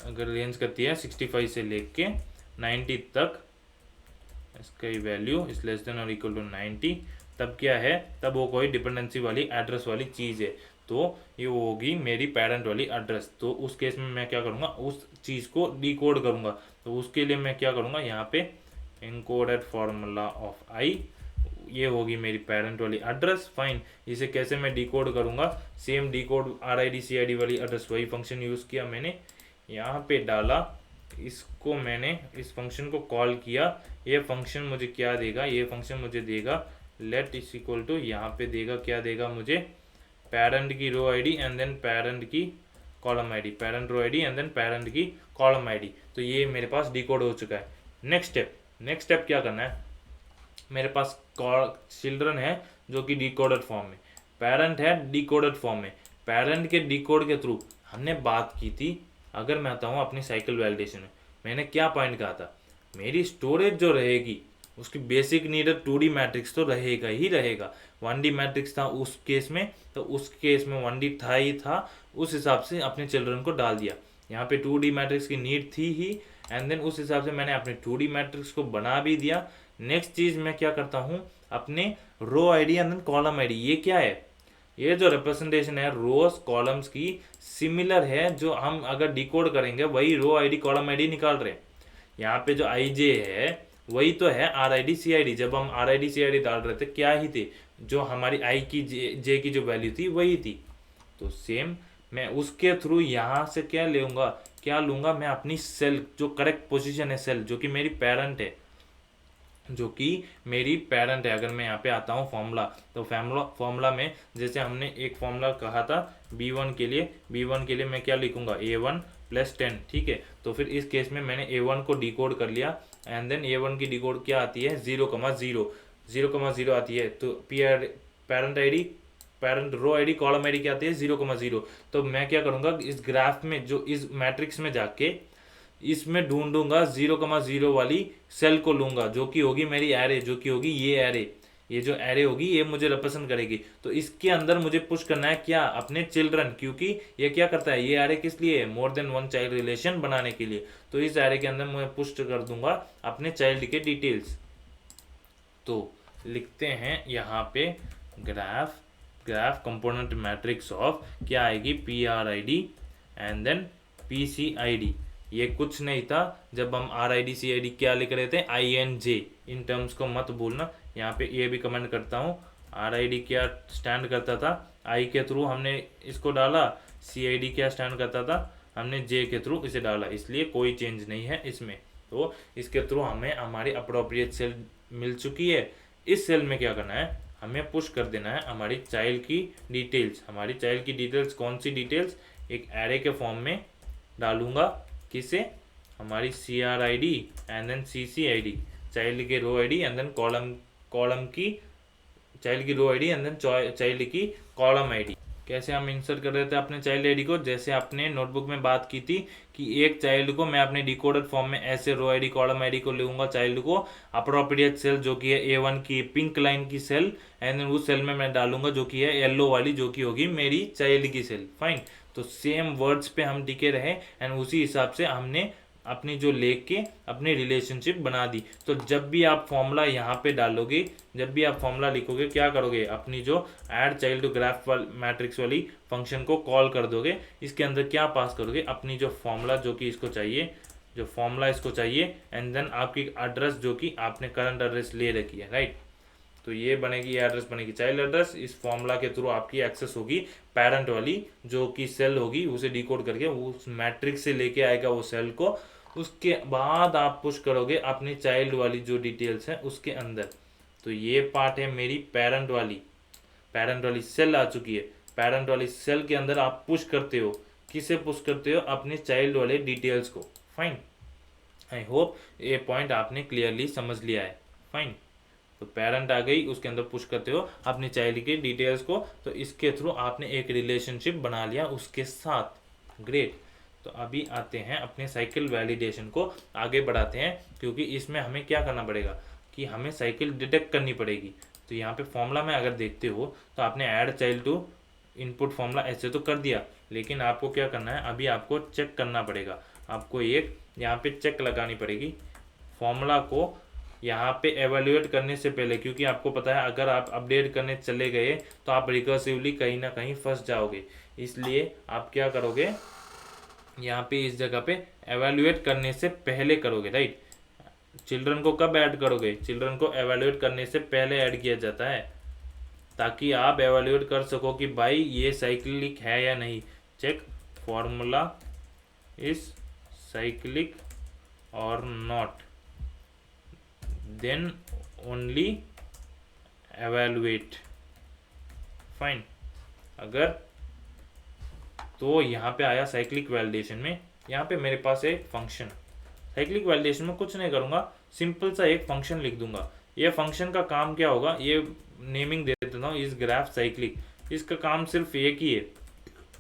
A: अगर रेंज करती है 65 से लेके 90 तक, ASCII value is less then और इक्वल टू 90, तब क्या है, तब वो कोई डिपेंडेंसी वाली एड्रेस वाली चीज़ है, तो ये होगी मेरी पेरेंट वाली एड्रेस। तो उस केस में मैं क्या करूँगा, उस चीज़ को डिकोड करूँगा। तो उसके लिए मैं क्या करूँगा, यहाँ पे एनकोडेड फॉर्मूला ऑफ I, ये होगी मेरी पेरेंट वाली एड्रेस। फाइन, इसे कैसे मैं डिकोड करूँगा, सेम डिकोड RID CID वाली एड्रेस, वही फंक्शन यूज़ किया मैंने, यहाँ पे डाला, इसको मैंने इस फंक्शन को कॉल किया, ये फंक्शन मुझे क्या देगा, ये फंक्शन मुझे देगा लेट इज इक्वल टू, यहाँ पे देगा, क्या देगा मुझे, पेरेंट की row ID and then parent की column ID, parent row ID and then parent की कॉलम ID। तो ये मेरे पास डिकोड हो चुका है। नेक्स्ट स्टेप क्या करना है, मेरे पास चिल्ड्रन है जो कि डिकोडेड फॉर्म में, पेरेंट है डिकोडेड फॉर्म में, पेरेंट के डिकोड के थ्रू हमने बात की थी। अगर मैं आता हूँ अपनी साइकिल वैलिडेशन में, मैंने क्या पॉइंट कहा था, मेरी स्टोरेज जो रहेगी उसकी बेसिक नीडेड 2D मैट्रिक्स तो रहेगा ही रहेगा। 1D मैट्रिक्स था उस केस में, तो उस केस में 1D था ही था, उस हिसाब से अपने चिल्ड्रन को डाल दिया। यहाँ पे 2D मैट्रिक्स की नीड थी ही एंड देन उस हिसाब से मैंने अपने 2D मैट्रिक्स को बना भी दिया। नेक्स्ट चीज़ मैं क्या करता हूँ, अपने row ID and then column ID, ये क्या है, ये जो रिप्रेजेंटेशन है रोज कॉलम्स की सिमिलर है, जो हम अगर डिकोड करेंगे वही रो ID कॉलम ID निकाल रहे हैं। यहाँ पे जो IJ है वही तो है RID CID, जब हम RID CID डाल रहे थे क्या ही थे, जो हमारी I की J की जो वैल्यू थी वही थी। तो सेम मैं उसके थ्रू यहाँ से क्या लूँगा, क्या लूँगा, मैं अपनी सेल जो करेक्ट पोजीशन है, सेल जो कि मेरी पेरेंट है, जो कि मेरी पेरेंट है। अगर मैं यहाँ पे आता हूँ फॉर्मूला, तो फॉर्मूला में जैसे हमने एक फॉर्मूला कहा था B1 के लिए मैं क्या लिखूंगा, A1 + 10, ठीक है। तो फिर इस केस में मैंने A1 को डिकोड कर लिया एंड देन A1 की डिकोड क्या आती है, 0,0 आती है। तो पैरेंट रो आईडी कॉलम आईडी क्या आती है 0,0। तो मैं क्या करूंगा, इस ग्राफ में जो इस मैट्रिक्स में जाके इसमें ढूंढूंगा 0,0 वाली सेल को लूंगा, जो कि होगी मेरी एरे, जो कि होगी ये एरे। ये जो एरे होगी ये मुझे रिप्रेजेंट करेगी। तो इसके अंदर मुझे पुश करना है क्या, अपने चिल्ड्रन, क्योंकि ये क्या करता है, ये एरे किस लिए है, more than one child relation बनाने के लिए। तो इस एरे के अंदर मैं पुश कर दूंगा अपने चाइल्ड के डिटेल्स। तो लिखते हैं यहाँ पे ग्राफ कंपोनेंट मैट्रिक्स ऑफ क्या आएगी, PRID एंड देन PCID। ये कुछ नहीं था, जब हम RID CID क्या लिख रहे थे, INJ। इन टर्म्स को मत भूलना। यहाँ पे ये भी कमेंट करता हूँ, RID क्या स्टैंड करता था, I के थ्रू हमने इसको डाला, CID क्या स्टैंड करता था, हमने J के थ्रू इसे डाला, इसलिए कोई चेंज नहीं है इसमें। तो इसके थ्रू हमें हमारी अप्रोप्रिएट सेल मिल चुकी है। इस सेल में क्या करना है, हमें पुश कर देना है हमारी चाइल्ड की डिटेल्स। हमारी चाइल्ड की डिटेल्स कौन सी डिटेल्स, एक एरे के फॉर्म में डालूंगा, किसे, हमारी CRID and then CCID, child के row ID and then column की चाइल्ड की row ID and then child की कॉलम आईडी। कैसे हम इंसर्ट कर रहे थे अपने चाइल्ड आईडी को, जैसे आपने नोटबुक में बात की थी कि एक चाइल्ड को मैं अपने डिकोडेड फॉर्म में ऐसे रो आईडी कॉलम आईडी को लूंगा, चाइल्ड को अप्रोप्रिएट सेल जो कि है A1 की पिंक लाइन की सेल, एंड देन उस सेल में मैं डालूंगा जो कि है येलो वाली, जो कि होगी मेरी चाइल्ड की सेल। फाइन। तो सेम वर्ड्स पे हम टिके रहे एंड उसी हिसाब से हमने अपनी जो लेके अपनी रिलेशनशिप बना दी। तो जब भी आप फॉर्मूला यहाँ पे डालोगे, जब भी आप फॉर्मूला लिखोगे, क्या करोगे, अपनी जो add child to graph matrix वाली फंक्शन को कॉल कर दोगे। इसके अंदर क्या पास करोगे, अपनी जो फॉर्मूला जो कि इसको चाहिए, जो फॉर्मूला इसको चाहिए, एंड देन आपकी एड्रेस जो कि आपने करंट एड्रेस ले रखी है, राइट। तो ये बनेगी, ये एड्रेस बनेगी चाइल्ड एड्रेस। इस फॉर्मूला के थ्रू आपकी एक्सेस होगी पेरेंट वाली जो कि सेल होगी, उसे डिकोड करके उस मैट्रिक्स से लेके आएगा वो सेल को। उसके बाद आप पुश करोगे अपनी चाइल्ड वाली जो डिटेल्स है उसके अंदर। तो ये पार्ट है मेरी पेरेंट वाली सेल आ चुकी है। पेरेंट वाली सेल के अंदर आप पुश करते हो, किसे पुश करते हो, अपने चाइल्ड वाले डिटेल्स को। फाइन, आई होप ये पॉइंट आपने क्लियरली समझ लिया है। फाइन। तो पेरेंट आ गई, उसके अंदर पुश करते हो अपने चाइल्ड के डिटेल्स को। तो इसके थ्रू आपने एक रिलेशनशिप बना लिया उसके साथ। ग्रेट। तो अभी आते हैं अपने साइकिल वैलिडेशन को आगे बढ़ाते हैं, क्योंकि इसमें हमें क्या करना पड़ेगा कि हमें साइकिल डिटेक्ट करनी पड़ेगी। तो यहाँ पे फॉर्मूला में अगर देखते हो तो आपने add child to input formula ऐसे तो कर दिया, लेकिन आपको क्या करना है, अभी आपको चेक करना पड़ेगा। आपको एक यहाँ पे चेक लगानी पड़ेगी फॉर्मूला को यहाँ पे एवेल्युएट करने से पहले, क्योंकि आपको पता है अगर आप अपडेट करने चले गए तो आप रिकर्सिवली कहीं ना कहीं फंस जाओगे। इसलिए आप क्या करोगे, यहाँ पे इस जगह पे एवेल्युएट करने से पहले करोगे, राइट। चिल्ड्रन को कब ऐड करोगे, चिल्ड्रन को एवेल्युएट करने से पहले ऐड किया जाता है, ताकि आप एवेल्युएट कर सको कि भाई ये साइक्लिक है या नहीं। चेक फॉर्मूला इज साइक्लिक और not, then only evaluate. Fine. अगर तो यहाँ पे आया साइक्लिक वैलिडेशन में, यहाँ पे मेरे पास एक फंक्शन, साइक्लिक वैलिडेशन में कुछ नहीं करूँगा, सिंपल सा एक फंक्शन लिख दूंगा। ये फंक्शन का काम क्या होगा, ये नेमिंग दे देता हूँ, इस ग्राफ साइक्लिक। इसका काम सिर्फ एक ही है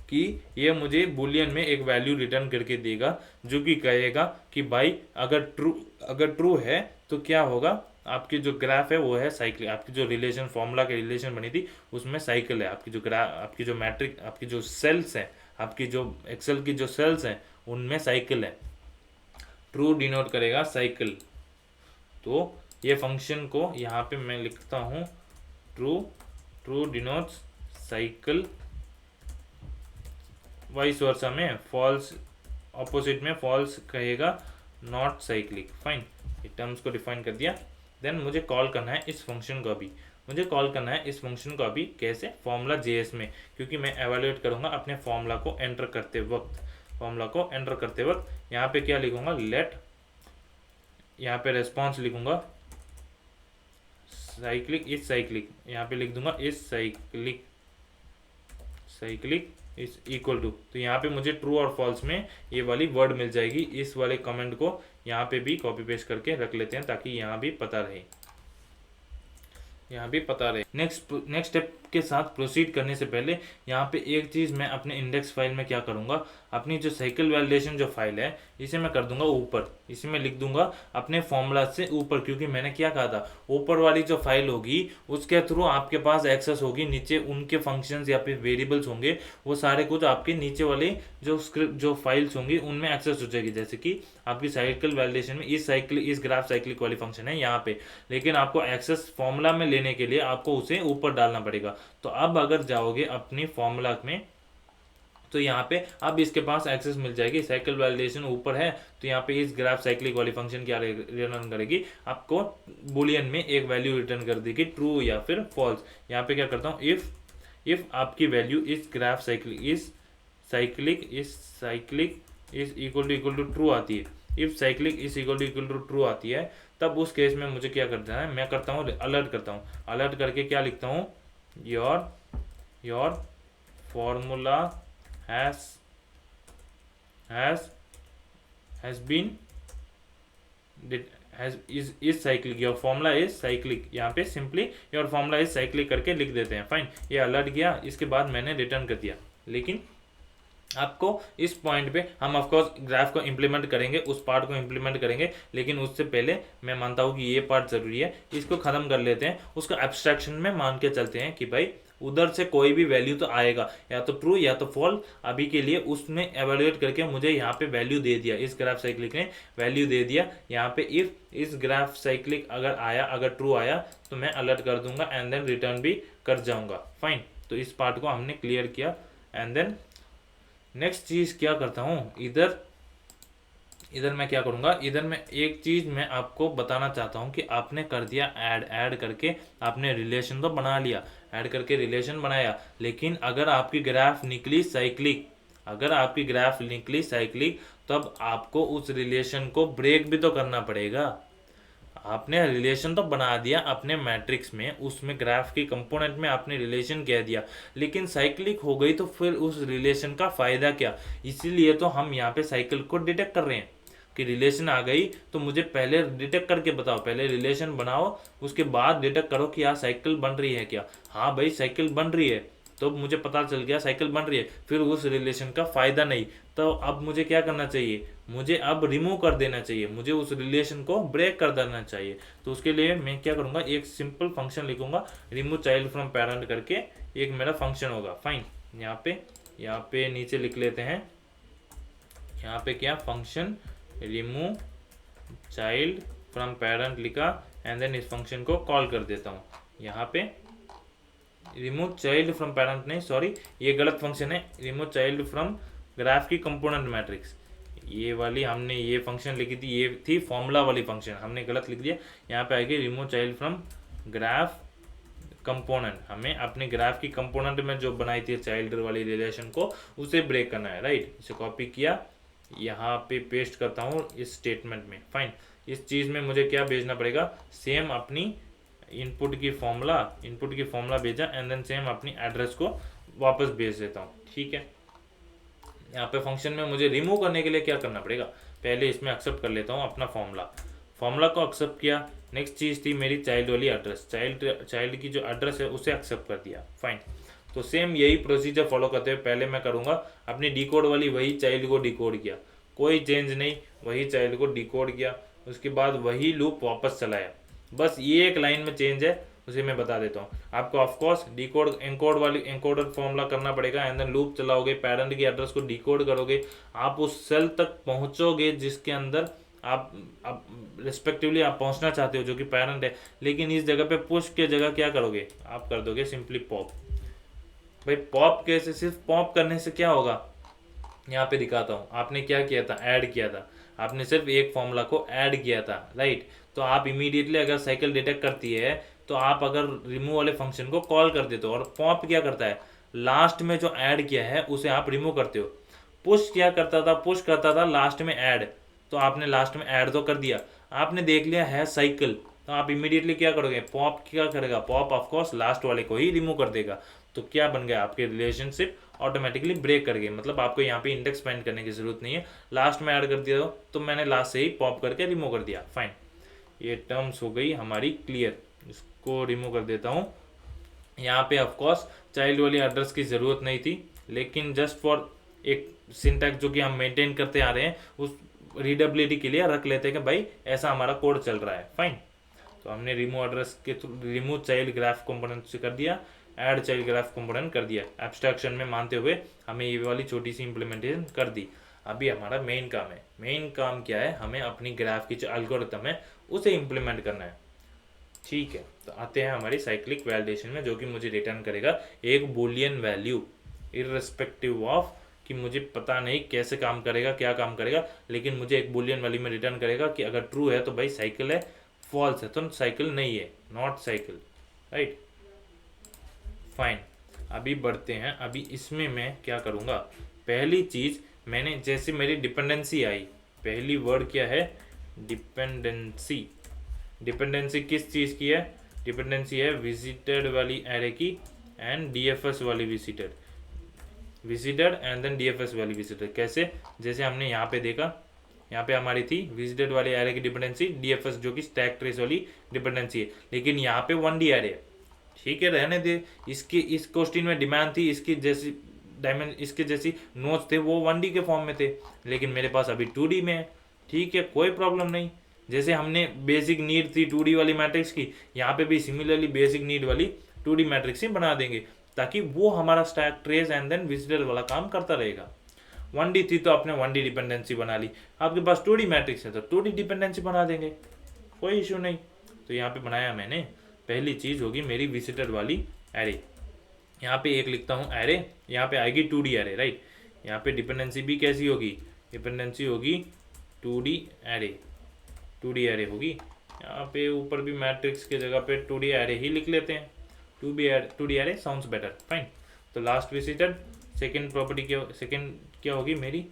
A: कि ये मुझे बुलियन में एक वैल्यू रिटर्न करके देगा, जो कि कहेगा कि भाई अगर ट्रू है तो क्या होगा, आपकी जो ग्राफ है वो है साइकिल, आपकी जो रिलेशन फॉर्मूला की रिलेशन बनी थी उसमें साइकिल है, आपकी जो ग्राफ, आपकी जो मैट्रिक, आपकी जो सेल्स है, आपकी जो एक्सेल की जो सेल्स हैं उनमें साइकिल है। ट्रू डिनोट करेगा साइकिल। तो ये फंक्शन को यहाँ पे मैं लिखता हूँ, true denotes cycle, vice versa में फॉल्स, ऑपोजिट में फॉल्स कहेगा नॉट साइक्लिक। फाइन, ये टर्म्स को डिफाइन कर दिया। देन मुझे कॉल करना है इस फंक्शन को अभी, मुझे कॉल करना है इस फंक्शन को अभी कैसे, फॉर्मूला JS में, क्योंकि मैं एवेल्युएट करूंगा अपने फॉर्मूला को एंटर करते वक्त। फॉर्मूला को एंटर करते वक्त यहाँ पे क्या लिखूंगा, लेट, यहाँ पे रेस्पॉन्स लिखूंगा साइक्लिक इज साइक्लिक, यहाँ पे लिख दूंगा is cyclic is equal to. तो यहाँ पे मुझे ट्रू और फॉल्स में ये वाली वर्ड मिल जाएगी। इस वाले कमेंट को यहाँ पे भी कॉपी पेस्ट करके रख लेते हैं ताकि यहाँ भी पता रहे। यहाँ भी पता रहे। नेक्स्ट स्टेप के साथ प्रोसीड करने से पहले यहाँ पे एक चीज़ मैं अपने इंडेक्स फाइल में क्या करूँगा, अपनी जो साइकिल वैलिडेशन जो फाइल है इसे मैं कर दूंगा ऊपर, इसे मैं लिख दूंगा अपने फॉर्मूला से ऊपर, क्योंकि मैंने क्या कहा था ऊपर वाली जो फाइल होगी उसके थ्रू आपके पास एक्सेस होगी, नीचे उनके फंक्शंस या फिर वेरिएबल्स होंगे, वो सारे कुछ आपके नीचे वाले जो स्क्रिप्ट जो फाइल्स होंगी उनमें एक्सेस हो जाएगी। जैसे कि आपकी साइकिल वैलिडेशन में इस ग्राफ साइक्लिक वाली फंक्शन है यहाँ पे, लेकिन आपको एक्सेस फॉर्मूला में लेने के लिए आपको उसे ऊपर डालना पड़ेगा। तो अब अगर जाओगे अपनी फॉर्मूला में तो यहाँ पे अब इसके पास एक्सेस मिल जाएगी, साइकिल वैलिडेशन ऊपर है तो यहाँ पे इस ग्राफ साइक्लिक वाली फंक्शन क्या रिटर्न करेगी, आपको बुलियन में एक वैल्यू रिटर्न कर देगी, ट्रू या फिर फॉल्स। यहाँ पे क्या करता हूँ, इफ आपकी वैल्यू इस graph cyclic is equal to true आती है, if cyclic is equal to true आती है, तब उस केस में मुझे क्या करना है, मैं करता हूँ अलर्ट करता हूँ, अलर्ट करके क्या लिखता हूँ, your formula has been is cyclic, your formula is cyclic. यहाँ पे simply your formula is cyclic करके लिख देते हैं। फाइन, ये अलर्ट गया, इसके बाद मैंने रिटर्न कर दिया। लेकिन आपको इस पॉइंट पे हम ऑफकोर्स ग्राफ को इम्प्लीमेंट करेंगे, उस पार्ट को इम्प्लीमेंट करेंगे, लेकिन उससे पहले मैं मानता हूँ कि ये पार्ट ज़रूरी है, इसको ख़त्म कर लेते हैं। उसको एब्स्ट्रैक्शन में मान के चलते हैं कि भाई उधर से कोई भी वैल्यू तो आएगा, या तो ट्रू या तो फॉल्स। अभी के लिए उसमें एवेल्युएट करके मुझे यहाँ पे वैल्यू दे दिया, इस ग्राफ साइक्लिक ने वैल्यू दे दिया। यहाँ पे इफ इस ग्राफ साइक्लिक अगर ट्रू आया तो मैं अलर्ट कर दूंगा एंड देन रिटर्न भी कर जाऊंगा। फाइन, तो इस पार्ट को हमने क्लियर किया। एंड देन नेक्स्ट चीज़ क्या करता हूँ, इधर मैं क्या करूँगा, इधर मैं एक चीज़ मैं आपको बताना चाहता हूँ कि आपने कर दिया ऐड करके आपने रिलेशन तो बना लिया, ऐड करके रिलेशन बनाया, लेकिन अगर आपकी ग्राफ निकली साइक्लिक तब आपको उस रिलेशन को ब्रेक भी तो करना पड़ेगा। आपने रिलेशन तो बना दिया अपने मैट्रिक्स में, उसमें ग्राफ की कंपोनेंट में आपने रिलेशन कह दिया, लेकिन साइक्लिक हो गई तो फिर उस रिलेशन का फायदा क्या। इसीलिए तो हम यहाँ पे साइकिल को डिटेक्ट कर रहे हैं कि रिलेशन आ गई तो मुझे पहले डिटेक्ट करके बताओ, पहले रिलेशन बनाओ, उसके बाद डिटेक्ट करो कि यार साइकिल बन रही है क्या। हाँ भाई साइकिल बन रही है, तो मुझे पता चल गया साइकिल बन रही है, फिर उस रिलेशन का फायदा नहीं, तो अब मुझे क्या करना चाहिए, मुझे अब रिमूव कर देना चाहिए, मुझे उस रिलेशन को ब्रेक कर देना चाहिए। तो उसके लिए मैं क्या करूँगा, एक सिंपल फंक्शन लिखूंगा, रिमूव चाइल्ड फ्रॉम पेरेंट करके एक मेरा फंक्शन होगा। फाइन, यहाँ पे नीचे लिख लेते हैं, यहाँ पे क्या function remove child from parent लिखा, एंड देन इस फंक्शन को कॉल कर देता हूँ। यहाँ पे रिमूव चाइल्ड फ्रॉम पेरेंट नहीं, सॉरी ये गलत फंक्शन है, रिमूव चाइल्ड फ्रॉम ग्राफ की कंपोनेंट मैट्रिक्स, ये वाली हमने ये फंक्शन लिखी थी, ये थी फॉर्मूला वाली फंक्शन, हमने गलत लिख दिया। यहाँ पे आएगी remove child from graph component, हमें अपने ग्राफ की कंपोनेंट में जो बनाई थी चाइल्ड वाली रिलेशन को उसे ब्रेक करना है। राइट, इसे कॉपी किया, यहाँ पे पेस्ट करता हूँ इस स्टेटमेंट में। फाइन, इस चीज़ में मुझे क्या भेजना पड़ेगा, सेम अपनी इनपुट की फॉर्मूला भेजा, एंड देन सेम अपनी एड्रेस को वापस भेज देता हूँ। ठीक है, यहाँ पे फंक्शन में मुझे रिमूव करने के लिए क्या करना पड़ेगा, पहले इसमें एक्सेप्ट कर लेता हूँ अपना फॉर्मूला को एक्सेप्ट किया। नेक्स्ट चीज़ थी मेरी चाइल्ड वाली एड्रेस, चाइल्ड की जो एड्रेस है उसे एक्सेप्ट कर दिया। फाइन, तो सेम यही प्रोसीजर फॉलो करते हुए पहले मैं करूँगा अपनी डिकोड वाली, वही चाइल्ड को डिकोड किया, कोई चेंज नहीं, वही चाइल्ड को डिकोड किया, उसके बाद वही लूप वापस चलाया। बस ये एक लाइन में चेंज है, उसे मैं बता देता हूँ आपको। ऑफकोर्स डिकोड एनकोडर फॉर्मूला करना पड़ेगा, एंड देन लूप चलाओगे, पेरेंट की एड्रेस को डिकोड करोगे, आप उस सेल तक पहुँचोगे जिसके अंदर आप रिस्पेक्टिवली आप पहुँचना चाहते हो, जो कि पेरेंट है। लेकिन इस जगह पे पुश के जगह क्या करोगे, आप कर दोगे सिंपली पॉप। भाई पॉप कैसे, सिर्फ पॉप करने से क्या होगा, यहाँ पे दिखाता हूँ। आपने क्या किया था, ऐड किया था, आपने सिर्फ एक फॉर्मूला को ऐड किया था। राइट, तो आप इमीडिएटली अगर साइकिल डिटेक्ट करती है तो आप अगर रिमूव वाले फंक्शन को कॉल कर देते हो, और पॉप क्या करता है, लास्ट में जो ऐड किया है उसे आप रिमूव करते हो। पुश क्या करता था, पुश करता था लास्ट में ऐड, तो आपने लास्ट में ऐड तो कर दिया, आपने देख लिया है साइकिल, तो आप इमीडिएटली क्या करोगे, पॉप क्या करेगा, पॉप ऑफकोर्स लास्ट वाले को ही रिमूव कर देगा। तो क्या बन गया, आपके रिलेशनशिप ऑटोमेटिकली ब्रेक कर गए, मतलब आपको यहाँ पे इंडेक्स फाइंड करने की जरूरत नहीं है, लास्ट में ऐड कर दिया तो मैंने लास्ट से ही पॉप करके रिमूव कर दिया। फाइन, ये टर्म्स हो गई हमारी क्लियर। इसको रिमूव कर देता हूँ। यहाँ पे ऑफ कोर्स चाइल्ड वाली एड्रेस की ज़रूरत नहीं थी, लेकिन जस्ट फॉर एक सिंटैक्स जो कि हम मेंटेन करते आ रहे हैं उस रीडेबिलिटी के लिए रख लेते हैं कि भाई ऐसा हमारा कोड चल रहा है। फाइन, तो हमने रिमूव एड्रेस के रिमूव चाइल्ड ग्राफ कंपोनेंट से कर दिया, ऐड चाइल्ड ग्राफ कंपोनेंट कर दिया, एब्स्ट्रैक्शन में मानते हुए हमें ये वाली छोटी सी इंप्लीमेंटेशन कर दी। अभी हमारा मेन काम है। मेन काम क्या है, हमें अपनी ग्राफ की जो एल्गोरिथम है उसे इम्प्लीमेंट करना है। ठीक है, तो आते हैं हमारी साइक्लिक वैलिडेशन में, जो कि मुझे रिटर्न करेगा एक बुलियन वैल्यू इररिस्पेक्टिव ऑफ कि मुझे पता नहीं कैसे काम करेगा, क्या काम करेगा, लेकिन मुझे एक बुलियन वैल्यू में रिटर्न करेगा कि अगर ट्रू है तो भाई साइकिल है, फॉल्स है तो साइकिल नहीं है, नॉट साइकिल। Right, fine. अभी बढ़ते हैं। अभी इसमें मैं क्या करूँगा, पहली चीज़ मैंने जैसे मेरी डिपेंडेंसी आई, पहली वर्ड क्या है, डिपेंडेंसी। डिपेंडेंसी किस चीज़ की है, डिपेंडेंसी है विजिटेड वाली एरे की एंड डीएफएस वाली visited, visited and then DFS वाली विजिटेड। कैसे, जैसे हमने यहाँ पे देखा, यहाँ पे हमारी थी विजिटेड वाली एरे की डिपेंडेंसी डीएफएस जो कि स्टैक ट्रेस वाली डिपेंडेंसी है, लेकिन यहाँ पे 1D एरे है। ठीक है, रहने दे, इसकी इस क्वेश्चन में डिमांड थी, इसकी जैसी डायमेंशन, इसके जैसी नोट्स थे वो 1D के फॉर्म में थे, लेकिन मेरे पास अभी 2D में है। ठीक है, कोई प्रॉब्लम नहीं। जैसे हमने बेसिक नीड थी 2D वाली मैट्रिक्स की, यहाँ पे भी सिमिलरली बेसिक नीड वाली 2D मैट्रिक्स ही बना देंगे, ताकि वो हमारा stack trace and then visitor वाला काम करता रहेगा। 1D थी तो आपने 1D डिपेंडेंसी बना ली, आपके पास 2D मैट्रिक्स है तो 2D डिपेंडेंसी बना देंगे, कोई इशू नहीं। तो यहाँ पे बनाया मैंने, पहली चीज़ होगी मेरी विजिटर वाली एरे। यहाँ पे एक लिखता हूँ एरे, यहाँ पे आएगी 2D एरे। राइट, यहाँ पे डिपेंडेंसी भी कैसी होगी, डिपेंडेंसी होगी 2D एरे, 2D एरे होगी। यहाँ पे ऊपर भी मैट्रिक्स के जगह पे 2D एरे ही लिख लेते हैं, 2D array sounds better. Fine, तो लास्ट विजिटेड, सेकेंड प्रॉपर्टी क्या, सेकेंड क्या होगी मेरी,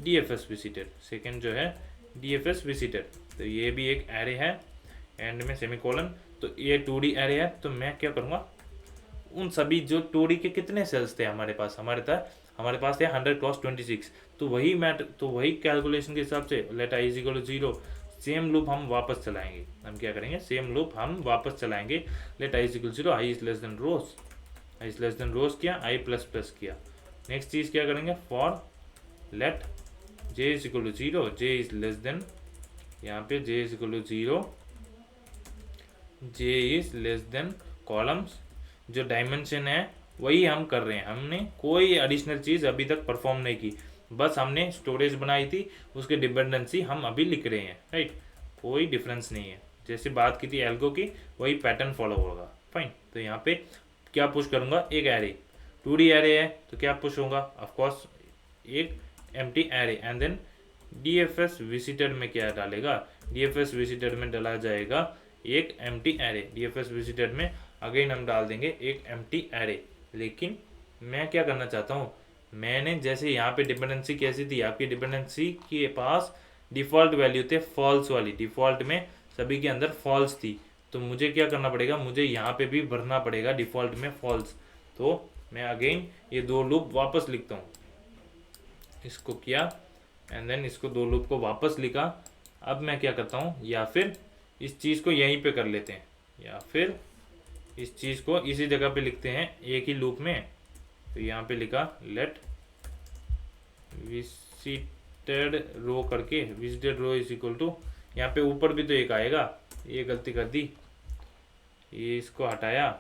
A: डीएफएस विजिटेड। सेकेंड जो है डीएफएस विजिटेड, तो ये भी एक एरे है, एंड में सेमीकोलन। तो ये 2D एरे है, तो मैं क्या करूँगा, उन सभी जो 2D के कितने सेल्स थे हमारे पास, हमारे पास थे 100 क्रॉस 26, तो वही कैलकुलेशन के हिसाब से let I is equal to 0, same loop हम वापस चलाएंगे। हम क्या करेंगे, सेम लूप हम वापस चलाएंगे। Let I is equal to 0, I is less than rows, I is less than rows किया, आई प्लस प्लस किया। नेक्स्ट चीज़ क्या करेंगे, for let J is equal to 0, J is less than, यहाँ पे J is equal to 0, J is less than columns, जो dimension है वही हम कर रहे हैं, हमने कोई एडिशनल चीज़ अभी तक परफॉर्म नहीं की, बस हमने स्टोरेज बनाई थी, उसके डिपेंडेंसी हम अभी लिख रहे हैं। राइट, कोई डिफरेंस नहीं है, जैसे बात की थी एल्गो की वही पैटर्न फॉलो होगा। फाइन, तो यहाँ पे क्या पुश करूँगा, एक एरे, 2D एरे है तो क्या पुश होगा, ऑफकोर्स एक empty array, and then DFS visited में क्या डालेगा, डीएफएस विजिटेड में डाला जाएगा एक एम्प्टी एरे, डीएफएस विजिटेड में अगेन हम डाल देंगे एक एम्प्टी एरे। लेकिन मैं क्या करना चाहता हूँ, मैंने जैसे यहाँ पे डिपेंडेंसी कैसी थी, आपकी डिपेंडेंसी के पास डिफ़ॉल्ट वैल्यू थे फॉल्स वाली, डिफ़ॉल्ट में सभी के अंदर फॉल्स थी, तो मुझे क्या करना पड़ेगा, मुझे यहाँ पे भी भरना पड़ेगा डिफ़ॉल्ट में फॉल्स। तो मैं अगेन ये 2 लूप वापस लिखता हूँ, इसको किया एंड देन इसको 2 लूप को वापस लिखा। अब मैं क्या करता हूँ, या फिर इस चीज़ को यहीं पे कर लेते हैं, या फिर इस चीज़ को इसी जगह पे लिखते हैं एक ही लूप में। तो यहाँ पे लिखा लेट विजिटेड रो करके, visited row is equal to, यहाँ पे ऊपर भी तो एक आएगा, ये गलती कर दी, ये इसको हटाया,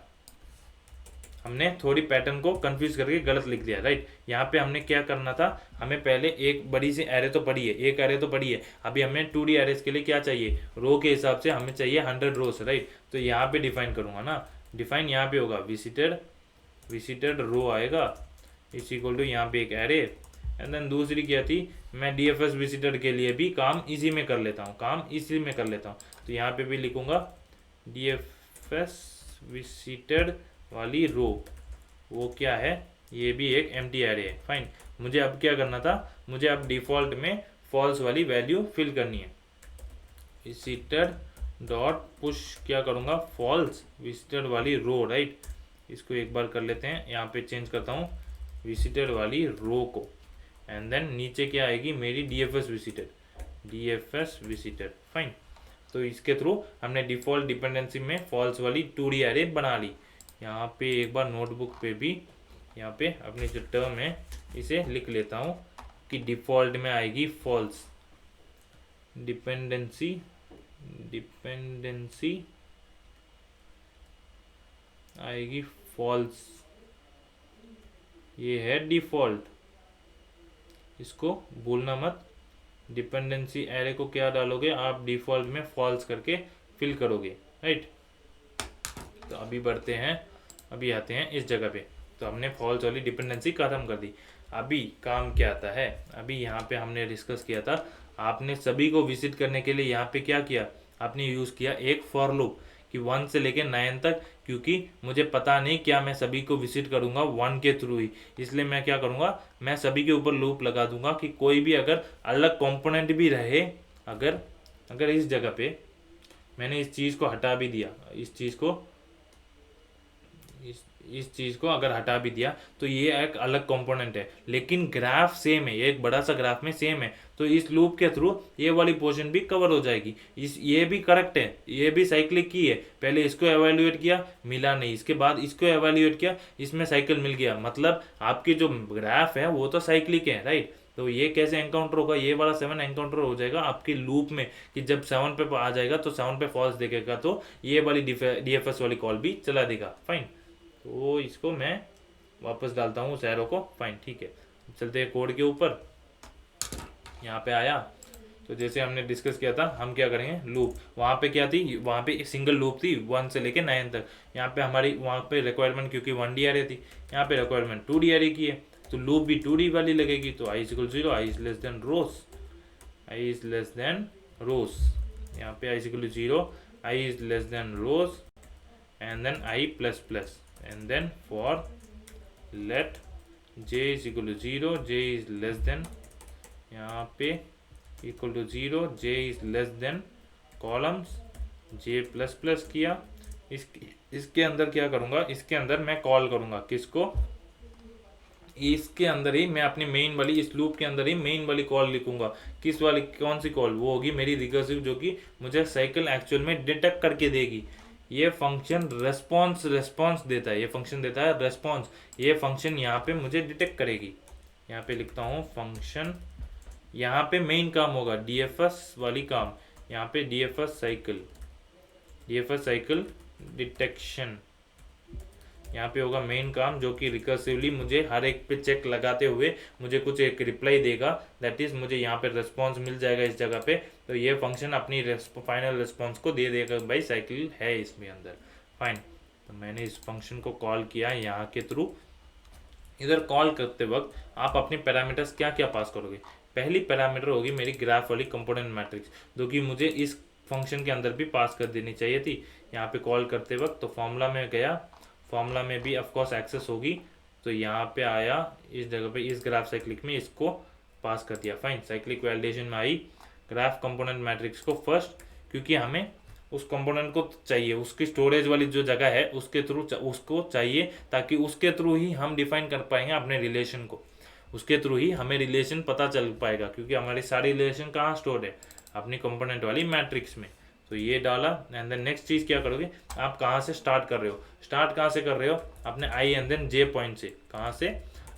A: हमने थोड़ी पैटर्न को कंफ्यूज करके गलत लिख दिया। राइट, यहाँ पे हमने क्या करना था, हमें पहले एक बड़ी सी एरे तो पड़ी है, एक एरे तो पड़ी है, अभी हमें 2D एरेस के लिए क्या चाहिए, रो के हिसाब से हमें चाहिए 100 रोज। राइट, तो यहाँ पे डिफाइन करूँगा ना, डिफाइन यहाँ पे होगा विजिटेड रो आएगा इस इक्वल टू यहाँ पे एक एरे, एंड देन दूसरी क्या थी, मैं डीएफएस विजिटेड के लिए भी काम इसी में कर लेता हूँ, तो यहाँ पे भी लिखूँगा डीएफएस विजिटेड वाली रो, वो क्या है, ये भी एक एम्प्टी एरे है। फाइन, मुझे अब क्या करना था, मुझे अब डिफ़ॉल्ट में फॉल्स वाली वैल्यू फिल करनी है। विजिटेड डॉट पुश क्या करूँगा, फॉल्स विजिटेड वाली रो। राइट, इसको एक बार कर लेते हैं, यहाँ पे चेंज करता हूँ विजिटेड वाली रो को, एंड देन नीचे क्या आएगी मेरी डीएफएस विजिटेड। फाइन, तो इसके थ्रू हमने डिफ़ॉल्ट डिपेंडेंसी में फॉल्स वाली 2D एरे बना ली। यहाँ पे एक बार नोटबुक पे भी यहाँ पे अपनी जो टर्म है इसे लिख लेता हूँ कि डिफ़ॉल्ट में आएगी फॉल्स, डिपेंडेंसी आएगी फॉल्स, ये है डिफ़ॉल्ट, इसको भूलना मत। डिपेंडेंसी एरे को क्या डालोगे आप, डिफ़ॉल्ट में फॉल्स करके फिल करोगे, राइट। तो अभी बढ़ते हैं, अभी आते हैं इस जगह पे। तो हमने फॉल्स वाली डिपेंडेंसी खत्म कर दी। अभी काम क्या आता है, अभी यहाँ पे हमने डिस्कस किया था, आपने सभी को विजिट करने के लिए यहाँ पे क्या किया, आपने यूज़ किया एक फॉर लूप कि 1 से लेके 9 तक, क्योंकि मुझे पता नहीं क्या मैं सभी को विजिट करूँगा 1 के थ्रू ही, इसलिए मैं क्या करूँगा, मैं सभी के ऊपर लूप लगा दूंगा कि कोई भी अगर अलग कंपोनेंट भी रहे, अगर इस जगह पे मैंने इस चीज़ को हटा भी दिया, इस चीज़ को अगर हटा भी दिया तो ये एक अलग कंपोनेंट है, लेकिन ग्राफ सेम है, ये एक बड़ा सा ग्राफ में सेम है, तो इस लूप के थ्रू ये वाली पोर्शन भी कवर हो जाएगी। ये भी करेक्ट है, ये भी साइक्लिक की है, पहले इसको एवेल्युएट किया मिला नहीं, इसके बाद इसको एवेल्युएट किया इसमें साइकिल मिल गया, मतलब आपकी जो ग्राफ है वो तो साइक्लिक है, राइट। तो ये कैसे एनकाउंटर होगा, ये वाला 7 एनकाउंटर हो जाएगा आपके लूप में कि जब 7 पे आ जाएगा तो 7 पे फॉल्स देखेगा, तो ये वाली डीएफएस वाली कॉल भी चला देगा, फाइन। तो इसको मैं वापस डालता हूँ उस एरो को, फाइन, ठीक है। चलते हैं कोड के ऊपर, यहाँ पे आया तो जैसे हमने डिस्कस किया था हम क्या करेंगे, लूप, वहाँ पे क्या थी, वहाँ पे एक सिंगल लूप थी 1 से लेके 9 तक, यहाँ पे हमारी वहाँ पे रिक्वायरमेंट क्योंकि 1D एरे थी, यहाँ पे रिक्वायरमेंट 2D एरे की है, तो लूप भी 2D वाली लगेगी। तो i equal 0, i is less than rows, i is less than rows, यहाँ पे i equal 0, i is less than rows and then i plus plus and then for let j is equal to 0, j is less than, यहाँ पे equal to 0, j is less than columns j plus plus किया। इसके अंदर क्या करूँगा, इसके अंदर मैं कॉल करूँगा किसको, इसके अंदर ही मैं अपनी मेन वाली, इस लूप के अंदर ही मेन वाली कॉल लिखूंगा, किस वाली, कौन सी कॉल, वो होगी मेरी रिकर्सिव, जो कि मुझे साइकिल एक्चुअल में डिटेक्ट करके देगी। ये फंक्शन रेस्पॉन्स देता है, ये फंक्शन देता है रेस्पॉन्स, ये फंक्शन यहाँ पे मुझे डिटेक्ट करेगी। यहाँ पे लिखता हूँ फंक्शन, यहाँ पे मेन काम होगा डीएफएस वाली काम, यहाँ पे डीएफएस साइकिल डिटेक्शन, यहाँ पे होगा मेन काम, जो कि रिकर्सिवली मुझे हर एक पे चेक लगाते हुए मुझे कुछ एक रिप्लाई देगा, दैट इज मुझे यहाँ पे रेस्पॉन्स मिल जाएगा इस जगह पे। तो ये फंक्शन अपनी फाइनल रेस्पॉन्स को दे देगा, भाई साइकिल है इसमें अंदर, फाइन। तो मैंने इस फंक्शन को कॉल किया यहाँ के थ्रू। इधर कॉल करते वक्त आप अपने पैरामीटर्स क्या क्या पास करोगे, पहली पैरामीटर होगी मेरी ग्राफ वाली कंपोनेंट मैट्रिक्स, जो कि मुझे इस फंक्शन के अंदर भी पास कर देनी चाहिए थी। यहाँ पे कॉल करते वक्त तो फॉर्मूला में गया, फॉर्मूला में भी ऑफकोर्स एक्सेस होगी, तो यहाँ पे आया इस जगह पे, इस ग्राफ साइक्लिक में इसको पास कर दिया, फाइन। साइक्लिक वैलिडेशन में आई ग्राफ कंपोनेंट मैट्रिक्स को फर्स्ट, क्योंकि हमें उस कंपोनेंट को चाहिए, उसकी स्टोरेज वाली जो जगह है उसके थ्रू उसको चाहिए, ताकि उसके थ्रू ही हम डिफाइन कर पाएंगे अपने रिलेशन को, उसके थ्रू ही हमें रिलेशन पता चल पाएगा, क्योंकि हमारी सारी रिलेशन कहाँ स्टोर है, अपनी कंपोनेंट वाली मैट्रिक्स में। तो ये डाला एंड देन नेक्स्ट चीज़ क्या करोगे, आप कहाँ से स्टार्ट कर रहे हो, स्टार्ट कहाँ से कर रहे हो, अपने I and then J point से, कहाँ से,